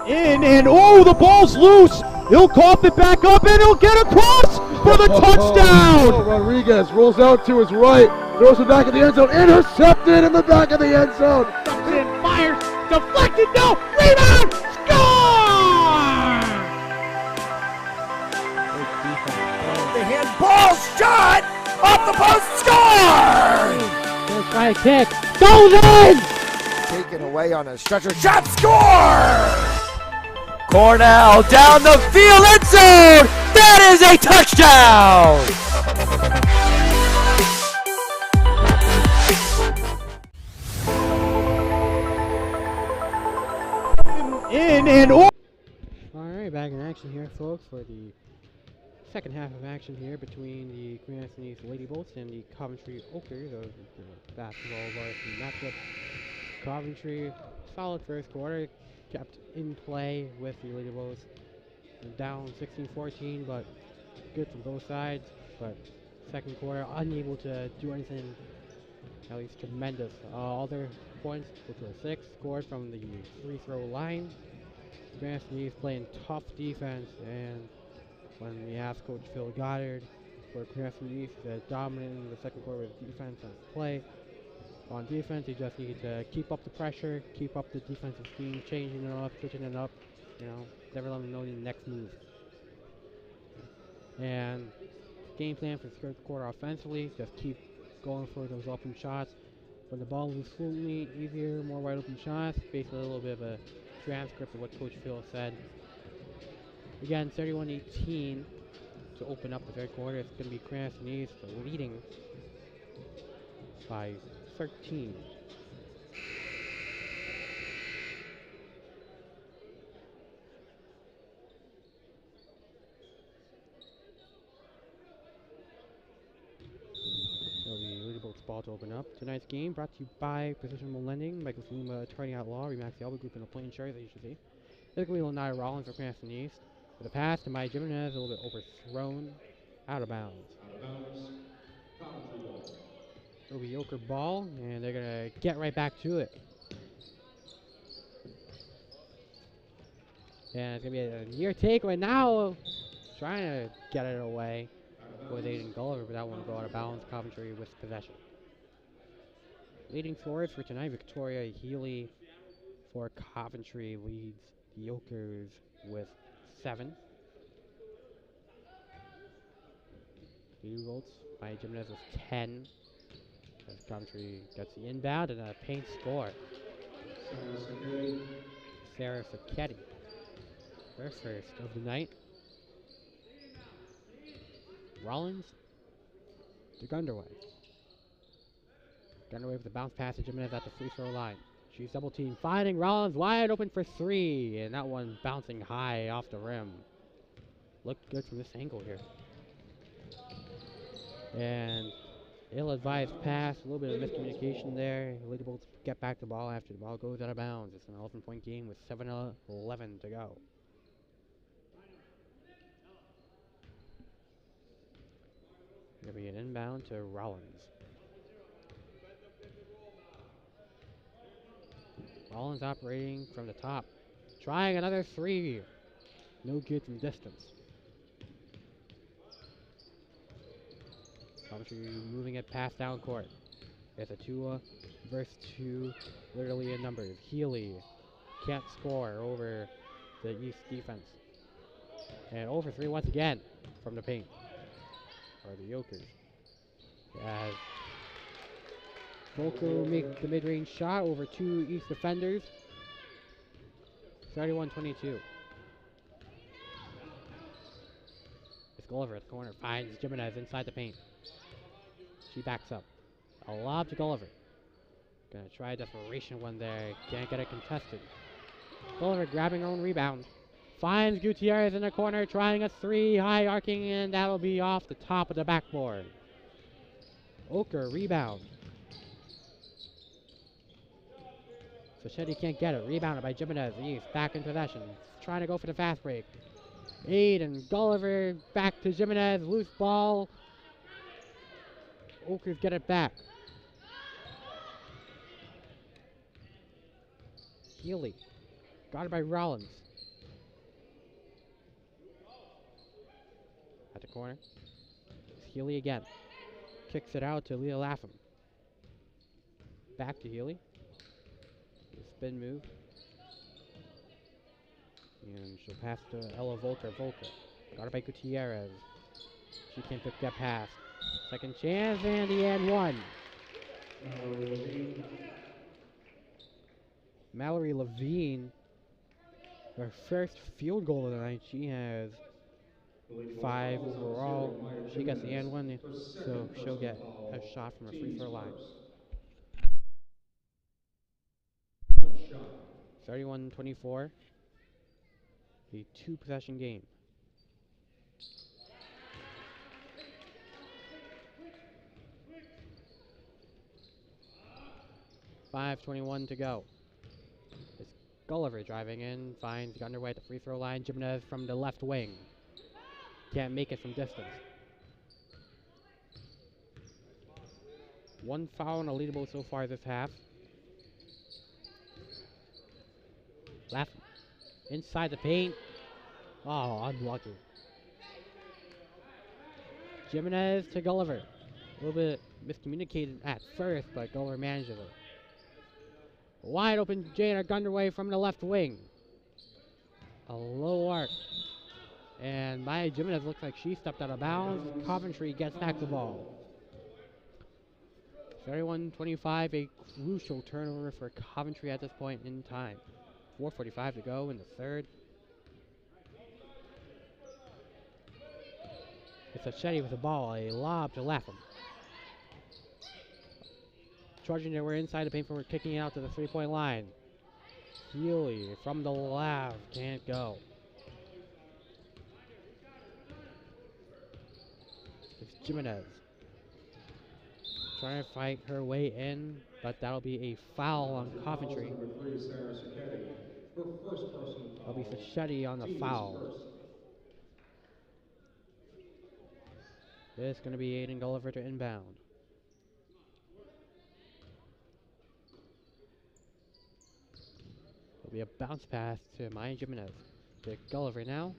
In and oh, the ball's loose. He'll cough it back up and he'll get across for the touchdown. Rodriguez rolls out to his right, throws it back in the end zone, intercepted in the back of the end zone. And fires, deflected, no, rebound, score! The handball shot off the post, score! First try kick, goes in! Taken away on a stretcher shot, score! Cornell down the field, end zone! That is a touchdown! In and oh. Alright, back in action here, folks, for the second half of action here between the Cranston Lady Bolts and the Coventry Oakers of the basketball varsity matchup. Coventry, solid first quarter, kept in play with the Lady Bolts. Down 16-14, but good from both sides. But second quarter, unable to do anything at least tremendous. All their points, which were 6, scored from the free throw line. Cranston playing tough defense and when we asked Coach Phil Goddard for Cranston East dominant in the second quarter with defense and play. On defense, you just need to keep up the pressure, keep up the defensive scheme, changing it up, switching it up, never let them know the next move. And game plan for the third quarter offensively, just keep going for those open shots. When the ball moves fluently, easier, more wide open shots. Basically a little bit of a transcript of what Coach Phil said. Again, 31-18 to open up the third quarter. It's going to be Cranston East leading by 13. It'll be Lady Bolt's ball to open up. Tonight's game brought to you by Precision Lending, Michael Sluma, Attorney at Law, Remax the Elba Group, and the Plain Shirts, as you should see. Typically, Lanai Rollins for Cranston East. With a pass to Maya Jimenez, a little bit overthrown, out of bounds. Coventry ball. It'll be Yoker ball, and they're going to get right back to it. And it's going to be a near takeaway now, trying to get it away with Aiden Gulliver, but that one will go out of bounds. Coventry with possession. Leading scorers for tonight, Victoria Healy for Coventry leads the Yokers with 7. Blue Bolts by Jimenez with 10. As Coventry gets the inbound and a paint score. Sarah Sacchetti, her first of the night. Rollins to Gunderway. Gunderway with the bounce pass to Jimenez at the free throw line. She's double team, finding Rollins wide open for 3, and that one bouncing high off the rim. Looked good from this angle here. And ill-advised pass, a little bit of miscommunication there. Lady Bolts get back the ball after the ball goes out of bounds. It's an 11-point game with 7:11 to go. Going to be an inbound to Rollins. Rollins operating from the top. Trying another 3. No good from distance. Coventry moving it past down court. It's a 2 versus 2, literally in numbers. Healy can't score over the East defense. And over 3 once again from the paint. Or the Yokers. As Volko make the mid-range shot over 2 East defenders. 31-22. It's Gulliver at the corner. Finds Jimenez inside the paint. She backs up. A lob to Gulliver. Gonna try a desperation one there. Can't get it contested. Gulliver grabbing her own rebound. Finds Gutierrez in the corner, trying a 3, high arcing, and that'll be off the top of the backboard. Oker rebound. Sacchetti can't get it. Rebounded by Jimenez. East back in possession. Trying to go for the fast break. Aiden Gulliver back to Jimenez. Loose ball. Okers get it back. Healy. Guarded by Rollins. At the corner. It's Healy again. Kicks it out to Leah Lapham. Back to Healy. Spin move. And she'll pass to Ella Volter. Guarded by Gutierrez. She can't pick that pass. Second chance and the and 1. Mallory Levine, her first field goal of the night. She has 5 overall. She gets the and 1, so she'll get a shot from a free throw line. 31-24. A 2-possession game. .5:21 to go. It's Gulliver driving in, finds Gunderway at the free throw line. Jimenez from the left wing. Can't make it from distance. 1 foul on Elitable so far this half. Left inside the paint. Oh, unlucky. Jimenez to Gulliver. A little bit miscommunicated at first, but Gulliver manages it. Wide open Jada Gunderway from the left wing. A low arc. And Maya Jimenez looks like she stepped out of bounds. Coventry gets back the ball. 31-25, a crucial turnover for Coventry at this point in time. 4:45 to go in the third. It's a Shetty with the ball, a lob to Lapham. Charging it, we're inside the paint, we're kicking it out to the three-point line. Healy from the left, can't go. It's Jimenez. Trying to fight her way in, but that'll be a foul on Coventry. That'll be Fischetti on the foul. It's going to be Aiden Gulliver to inbound. It'll be a bounce pass to Maya Jimenez. To Gulliver now.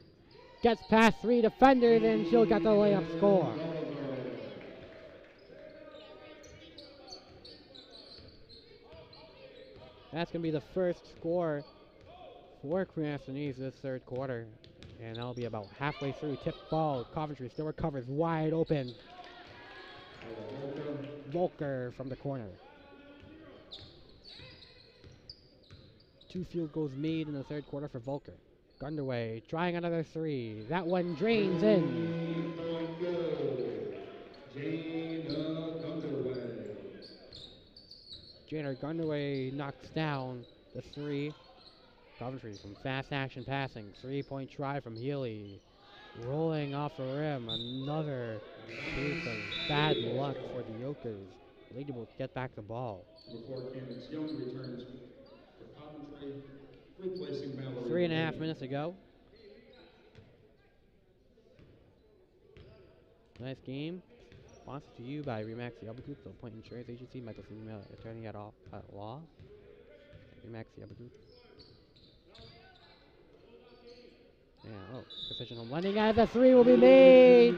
Gets past three defenders and she'll get the layup score. That's going to be the first score for Cranston East this third quarter. And that'll be about halfway through. Tip ball. Coventry still recovers wide open. Volker from the corner. 2 field goals made in the third quarter for Volker. Gunderway trying another three. That one drains in. Jana Gunderway knocks down the three. Coventry from fast action passing. 3-point try from Healy. Rolling off the rim. Another case of bad luck for the Yokers. Lady will get back the ball. Before Candace Young returns for Coventry, replacing Mallory. 3.5 minutes to go. Nice game. Sponsored to you by Remax the Elba Group, the Point Insurance Agency, Michael Female Attorney at Law. Remax the Elba Group. Yeah, oh, precision home landing as the three will be made.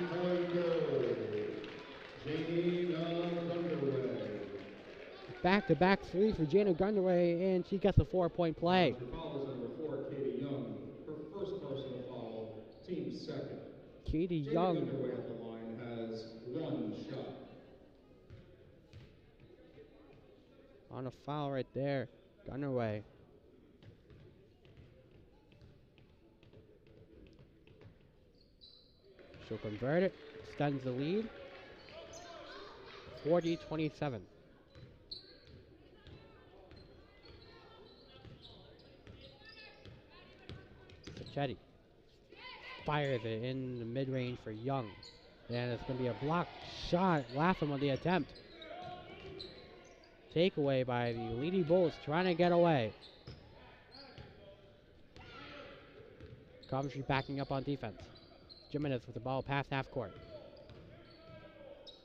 Back-to-back three for Jana Gunderway, and she gets a 4-point play. Foul is number 4, Katie Young. Her first personal foul, team second. Katie Young. Gunderway at the line has 1 shot. On a foul right there. Gunderway. She'll convert it. Extends the lead. 40-27. Fischetti fires it in the mid-range for Young. And it's going to be a blocked shot. Lapham on the attempt. Takeaway by the Lady Bulls trying to get away. Coventry backing up on defense. Jimenez with the ball past half court.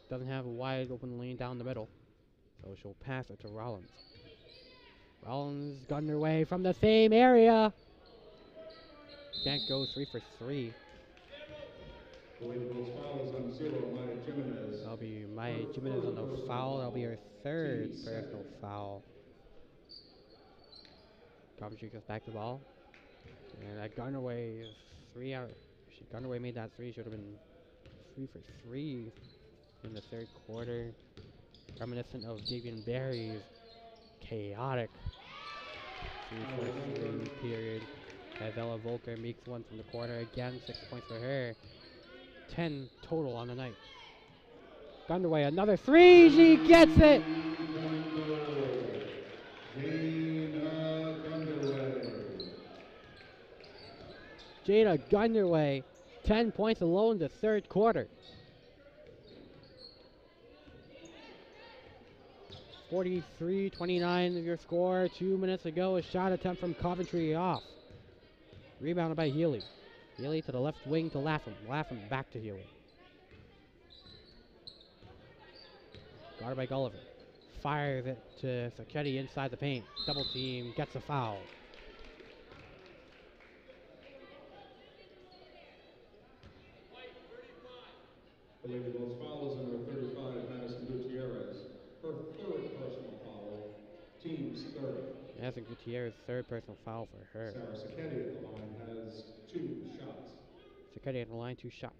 Doesn't have a wide open lane down the middle. So she'll pass it to Rollins. Rollins gunned her way from the same area. Can't go 3 for 3. The Lady Bulls foul is on 0, Maya Jimenez. That'll be Maya Jimenez on the foul. That'll be her third personal foul. Coventry gets back the ball. And that Gunderway is 3 out. Gunderway made that 3. Should have been 3 for 3 in the third quarter. Reminiscent of Davian Barry's chaotic 3 for 3 period. As Ella Volker makes one from the corner again. 6 points for her. 10 total on the night. Gunderway, another 3. She gets it. Jada Gunderway, 10 points alone the third quarter. 43-29 of your score. 2 minutes to go. A shot attempt from Coventry off. Rebounded by Healy. Healy to the left wing to Lapham. Lapham back to Healy. Guarded by Gulliver. Fires it to Fischetti inside the paint. Double team. Gets a foul. The Lady Bulls foul is number 35, Madison Gutierrez. Her third personal foul, team's third. Madison Gutierrez, third personal foul for her. Sarah Sacchetti at the line has 2 shots. Sacchetti at the line, 2 shots.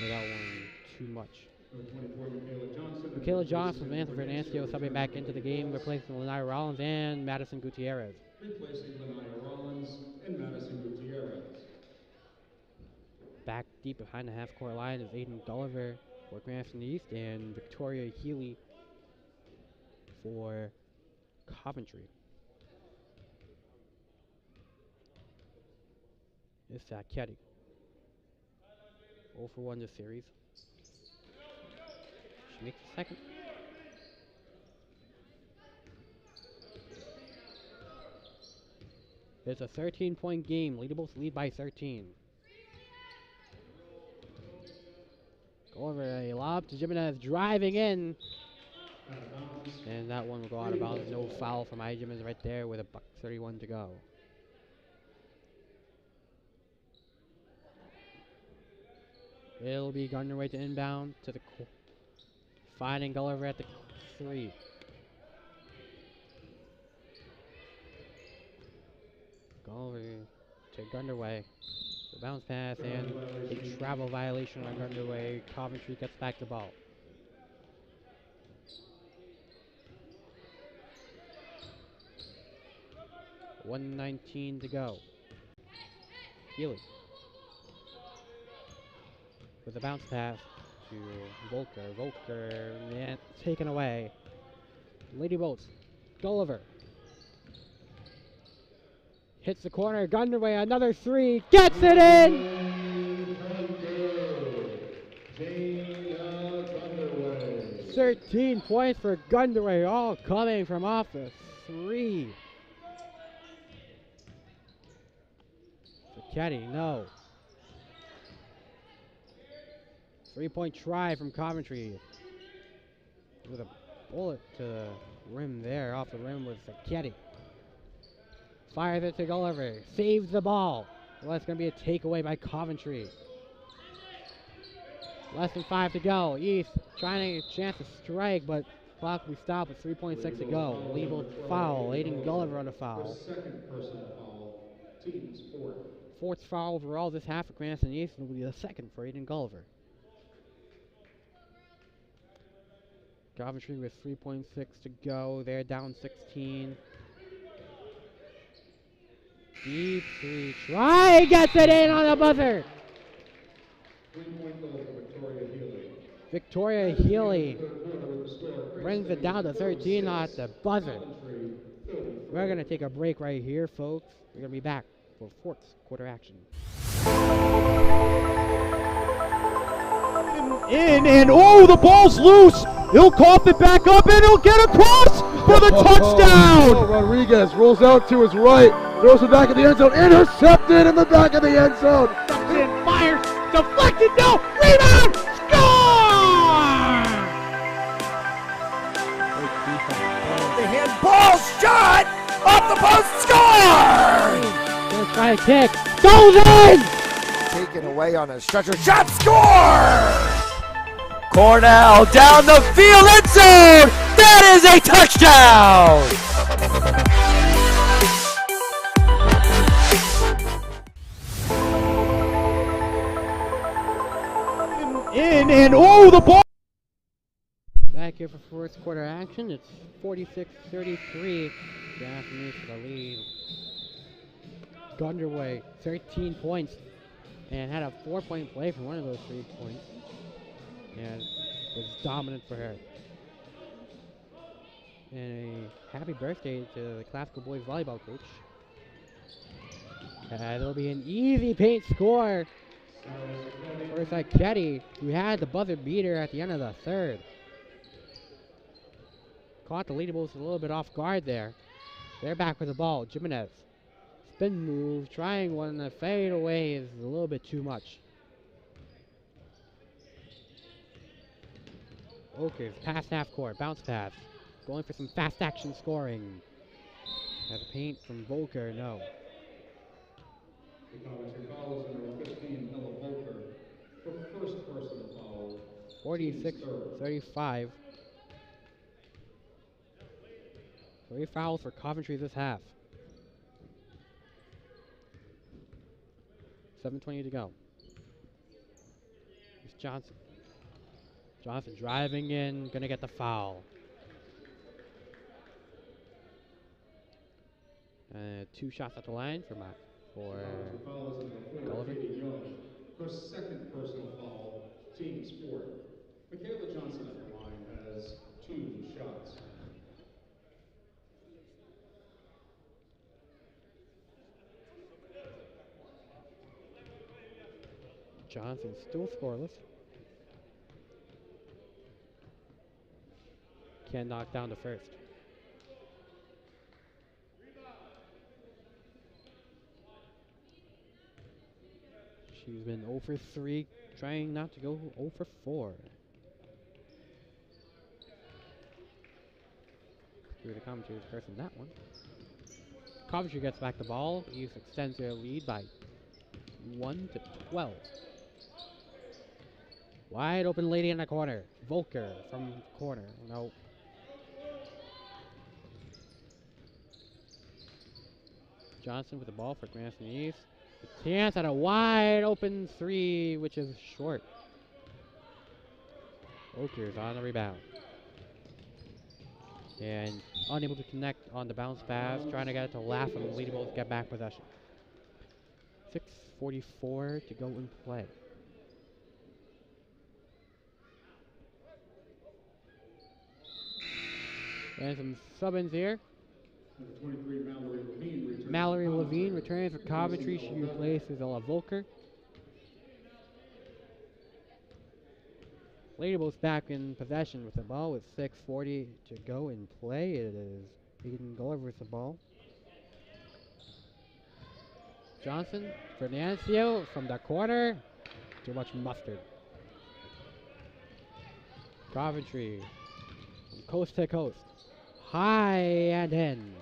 That one too much. Number 24, Michaela Johnson. Michaela Johnson from Anthony Fernancio coming back into the game, replacing Lanaya Rollins and Madison Gutierrez. Replacing Lanaya Rollins and Madison Gutierrez. Back deep behind the half-court line is Aiden Gulliver for Cranston East and Victoria Healy for Coventry. It's Sacchetti. 0 for 1 this series. She makes the second. It's a 13-point game. Lady Bulls lead by 13. Go over a lob to Jimenez, driving in. And that one will go out of bounds. No foul from Jimenez right there with $1:31 to go. It'll be Gardner to inbound to the finding Gulliver at the 3. Gulliver to Gunderway. The bounce pass and a travel violation on Gunderway. Coventry gets back the ball. $1:19 to go. Healy with a bounce pass to Volker. Volker taken away. Lady Bolts. Gulliver hits the corner. Gunderway, another 3. Gets it in! 13 points for Gunderway, all coming from off the 3. Sacchetti, no. 3-point try from Coventry. With a bullet to the rim there. Off the rim with Sacchetti. Fires it to Gulliver. Saves the ball. Well, that's going to be a takeaway by Coventry. Less than 5 to go. East trying to get a chance to strike, but clock will be stopped with 3.6 to go. Legal foul. Aiden Gulliver on a foul. Second personal foul, team's fourth. 4th foul overall this half for Cranston East, and will be the second for Aiden Gulliver. Coventry with 3.6 to go. They're down 16. Deep 3 try, gets it in on the buzzer. 3-point goal for Victoria Healy. Victoria Healy brings it down to 13 at the buzzer. We're going to take a break right here, folks. We're going to be back for 4th quarter action. And oh, the ball's loose. He'll cough it back up, and he'll get across for the touchdown. Rodriguez rolls out to his right, throws it back in the end zone, intercepted in the back of the end zone. And fires, deflected, no, rebound, score! The handball shot off the post, score! Gonna try a kick, goes in! Taken away on a stretcher, shot, score! Cornell down the field, end zone! That is a touchdown! And oh, the ball. Back here for 4th quarter action. It's 46-33. Japanese for the lead. Gunderway, 13 points. And had a 4-point play for one of those 3 points. And was dominant for her. And a happy birthday to the classical boys volleyball coach. It'll be an easy paint score for Sacchetti, who had the buzzer beater at the end of the 3rd. Caught the Lady Bulls a little bit off guard there. They're back with the ball. Jimenez. Spin move, trying one. The fade away is a little bit too much. Okay, past half court, bounce pass. going for some fast action scoring. At the paint from Volker, no. The Coventry foul is number 15, Ella Volker, for first personal foul. 46-35. 3 fouls for Coventry this half. 7:20 to go. Here's Johnson. Johnson driving in, gonna get the foul. 2 shots at the line for Gulliver. Her second personal foul, team sport. Michaela Johnson at the line has 2 shots. Johnson still scoreless. Can't knock down the first. She's been 0 for 3, trying not to go 0 for 4. Through the commentator's person that one. Coventry gets back the ball. East extends their lead by 1 to 12. Wide open lady in the corner. Volker from corner. No. Johnson with the ball for Cranston East. A chance at a wide open 3, which is short. Volker's on the rebound. And unable to connect on the bounce pass. Trying to get it to Laugh and the Lady Bulls get back possession. 6:44 to go in play. And some sub-ins here. Number 23, Mallory Levine returns. Mallory Levine returns for Coventry. She replaces Ella Volker. Lady Bulls back in possession with the ball with 6:40 to go in play. It is Aiden Gulliver with the ball. Johnson, Fernancio from the corner. Too much mustard. Coventry from coast to coast. High and in.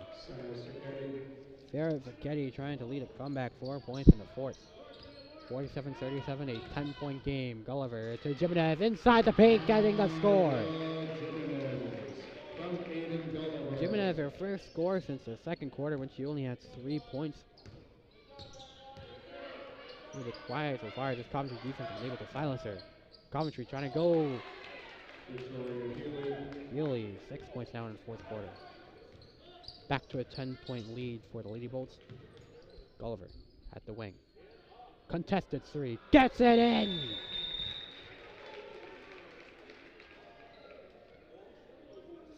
Sarah Zacchetti trying to lead a comeback, 4 points in the fourth. 47-37, a 10-point game. Gulliver to Jimenez inside the paint, getting the score. Jimenez, her first score since the second quarter when she only had 3 points. A little bit quiet so far. This Coventry defense is able to silence her. Coventry trying to go. Really, 6 points down in the fourth quarter. Back to a 10-point lead for the Lady Bolts. Gulliver at the wing. Contested 3. Gets it in!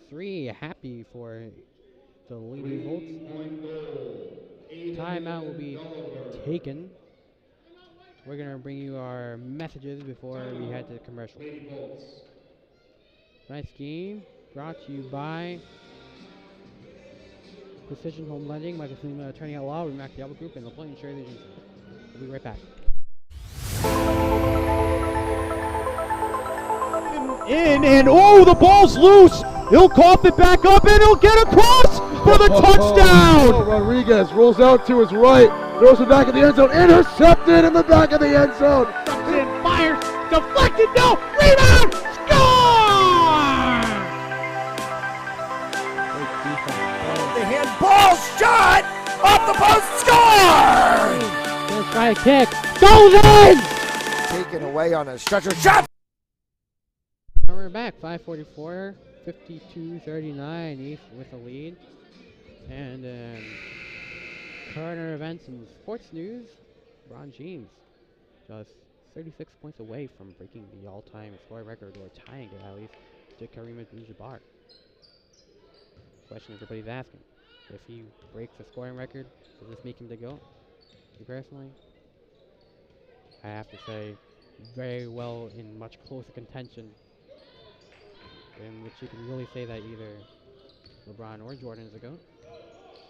Three happy for the Lady Bolts. Timeout will be taken. We're going to bring you our messages before we head to the commercial. Tonight's game brought to you by Precision Home Lending, Michael Slima, Attorney at Law, Remax the Alba Group, and LaPointe Insurance Agency. We'll be right back. And oh, the ball's loose. He'll cough it back up, and he'll get across for the touchdown. Rodriguez rolls out to his right, throws it back in the end zone, intercepted in the back of the end zone. And fires, deflected, no, rebound, score! The handball shot off the post, score! Gonna try a kick, goes in! Taken away on a stretcher shot. Now we're back, 5:44, 52-39, East with a lead. And current events and sports news, Ron James just 36 points away from breaking the all-time score record, or tying it at least, to Kareem Abdul-Jabbar. Question everybody's asking, if he breaks the scoring record, does this make him the GOAT? Me personally, I have to say, very well in much closer contention, in which you can really say that either LeBron or Jordan is a GOAT.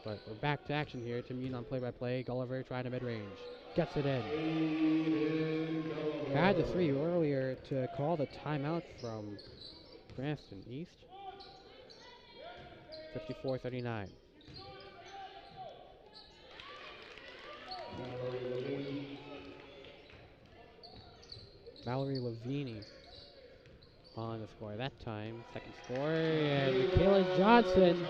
But we're back to action here. To meet on play-by-play. Gulliver trying to mid-range. Gets it in. Had the 3 earlier to call the timeout from Cranston East. 54-39. Valerie Lavini on the score that time. Second score, and Michaela Johnson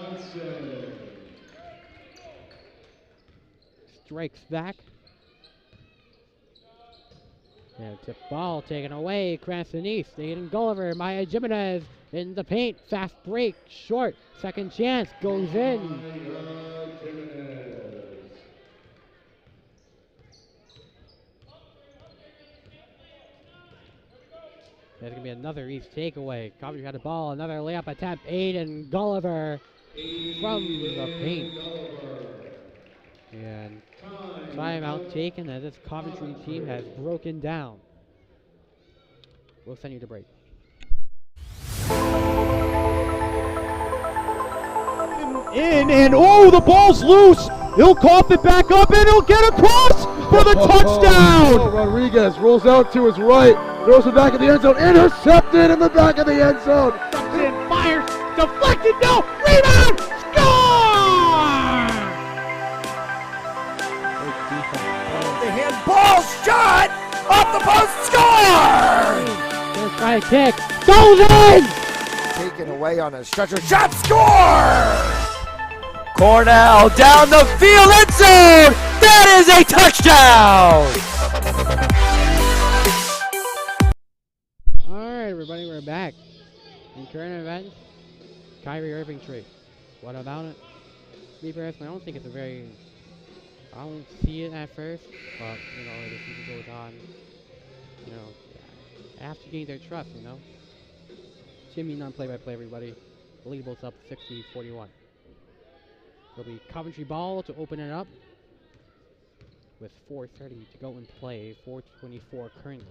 strikes back. And tip ball taken away. Cranston East, Aiden Gulliver, Maya Jimenez in the paint. Fast break, short. Second chance goes in. There's going to be another East takeaway. Coventry had the ball. Another layup attempt. Aiden Gulliver from the paint. And timeout taken as this Coventry team has broken down. We'll send you to break. And oh, the ball's loose. He'll cough it back up, and he'll get across for the touchdown. Rodriguez rolls out to his right, throws it back in the end zone, intercepted in the back of the end zone. And fires, deflected, no, rebound, score! The handball shot off the post, score! Gonna try a kick, goes in! Taken away on a stretcher, shot, score! Cornell down the field, end zone! That is a touchdown! Alright, everybody, we're back. In current events, Kyrie Irving trade. What about it? Me personally, I don't think it's a very... I don't see it at first, but, you know, as the season goes on, you know, I have to gain their trust, you know? Jimmy, non play-by-play, everybody. The lead bolts up 60-41. It'll be Coventry ball to open it up with 4:30 to go in play, 4:24 currently.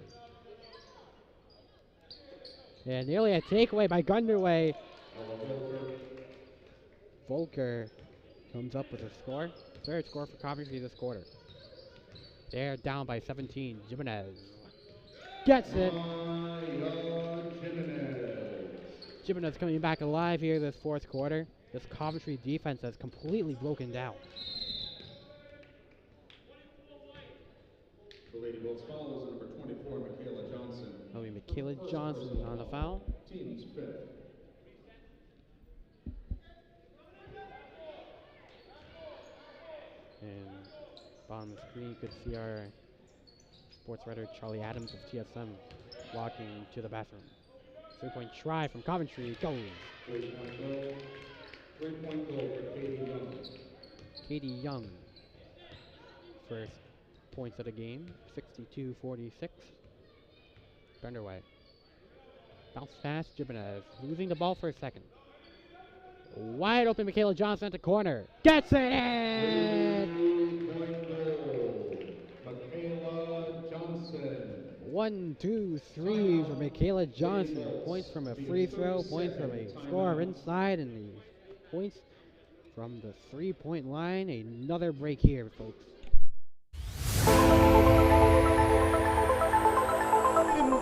And nearly a takeaway by Gunderway. Volker comes up with a score. Third score for Coventry this quarter. They're down by 17. Jimenez gets it. Jimenez coming back alive here this fourth quarter. This Coventry defense has completely broken down. The Lady Bolts foul is number 24, Michaela Johnson. That'll be Michaela Johnson on the foul. Team's fifth. And bottom of the screen, you could see our sports writer Charlie Adams of TSM walking to the bathroom. 3-point try from Coventry goes. 3-point goal for Katie Young. Katie Young. First points of the game, 62-46. Underway. Bounce pass, Jimenez. Losing the ball for a second. Wide open, Michaela Johnson at the corner. Gets it in! 3-point goal, Michaela Johnson. 1, 2, 3 for Michaela Johnson. Points from a free throw, points from a score inside, and the points from the 3-point line. Another break here, folks.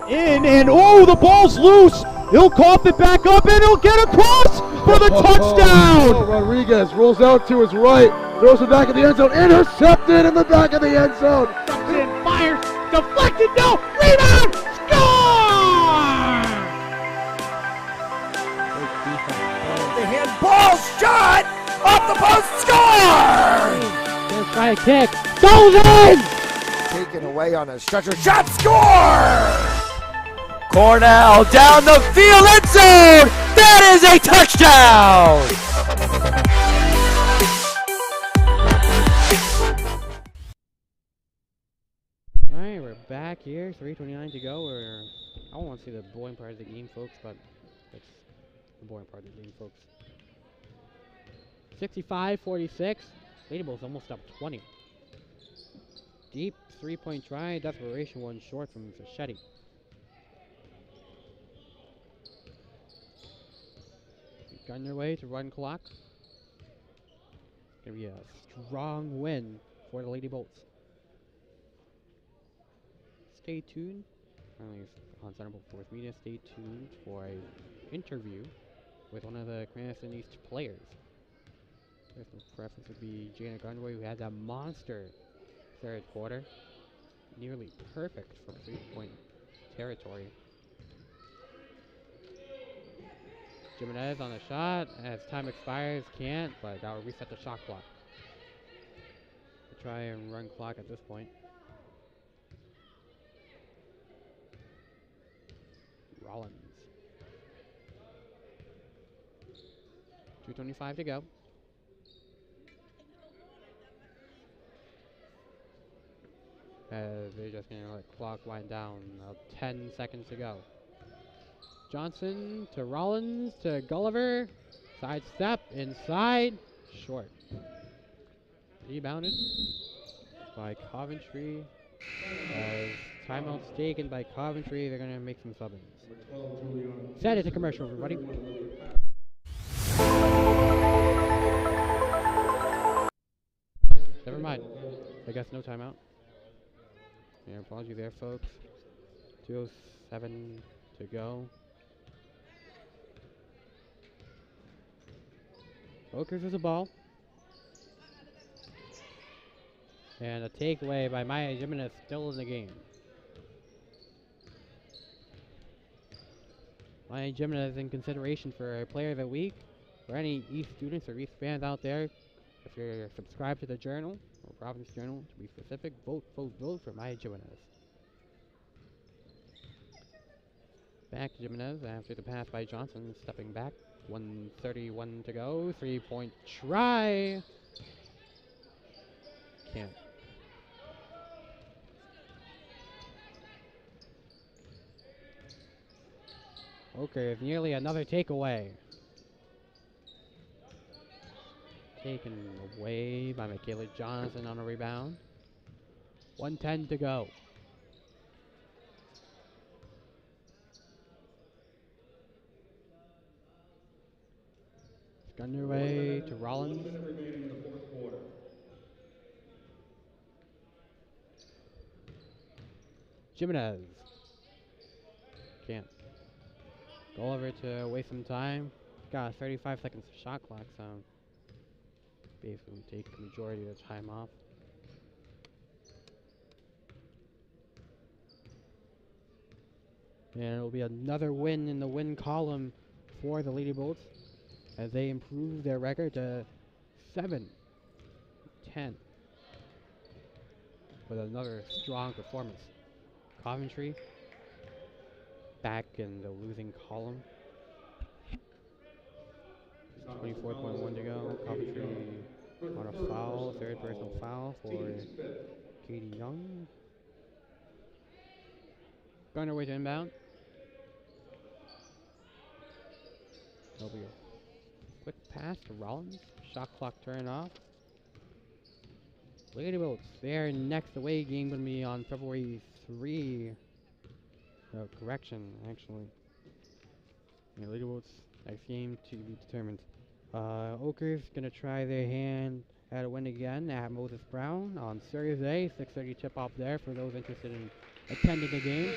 And oh, the ball's loose. He'll cough it back up, and he'll get across for the touchdown. Rodriguez rolls out to his right, throws it back in the end zone, intercepted in the back of the end zone. And fires, deflected, no, rebound, score! The handball shot off the post, score! Gonna try a kick, goes in! Taken away on a stretcher, shot, score! Cornell down the field, end zone! That is a touchdown! Alright, we're back here. 3:29 to go. I don't want to see the boring part of the game, folks, but that's the boring part of the game, folks. 65-46. Lady Bulls almost up 20. Deep 3-point try. Desperation one short from Fischetti. Got their way to run clock. Gonna be a strong win for the Lady Bolts. Stay tuned. On Centerville Fourth Media, stay tuned for an interview with one of the Cranston East players. Personal preference would be Jana Gunway, who had that monster third quarter. Nearly perfect from 3-point territory. Jimenez on the shot. As time expires, can't, but that will reset the shot clock. To try and run clock at this point. Rollins. 2:25 to go. As they're just going to let clock wind down. 10 seconds to go. Johnson to Rollins to Gulliver. Side step inside. Short. Rebounded by Coventry. As timeout's taken by Coventry, they're going to make some subbings. Set it to commercial, everybody. Never mind. I guess no timeout. Yeah, apology there, folks. 2:07 to go. Oakers is a ball. And a takeaway by Maya Jimenez still in the game. Maya Jimenez in consideration for a player of the week. For any East students or East fans out there, if you're subscribed to the Journal, or Providence Journal, to be specific, vote for Maya Jimenez. Back to Jimenez after the pass by Johnson, stepping back. 1:31 to go. 3-point try. Can't. Okay, nearly another takeaway. Taken away by Michaela Johnson on a rebound. 1:10 to go. Underway to Rollins. 1 minute remaining in the fourth quarter. Jimenez. Can't. Go over to waste some time. Got 35 seconds of shot clock, so basically take the majority of the time off. And it'll be another win in the win column for the Lady Bolts as they improve their record to 7-10 with another strong performance. Coventry back in the losing column. 24.1 to go. Coventry on a foul, third personal foul for Katie Young. Going away to inbound. There'll be a quick pass to Rollins. Shot clock turned off. Lady Bolts, their next away game going to be on February 3. Correction, actually. Yeah, Lady Bolts, next game to be determined. Oakers going to try their hand at a win again at Moses Brown on Thursday. 6:30 tip-off there for those interested in attending the game.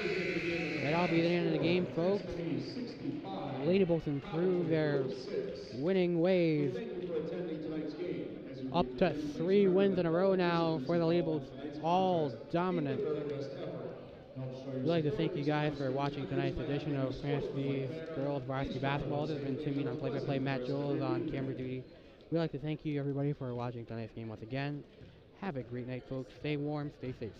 That'll be the end of the game, folks. The Lady Bolts improve their winning ways up to 3 wins in a row now for the Lady Bolts, all dominant. We'd like to thank you guys for watching tonight's edition of Cranston Girls Varsity Basketball. This has been Timmy on play-by-play. Matt Joel on camera duty. We'd like to thank you, everybody, for watching tonight's game once again. Have a great night, folks. Stay warm, stay safe.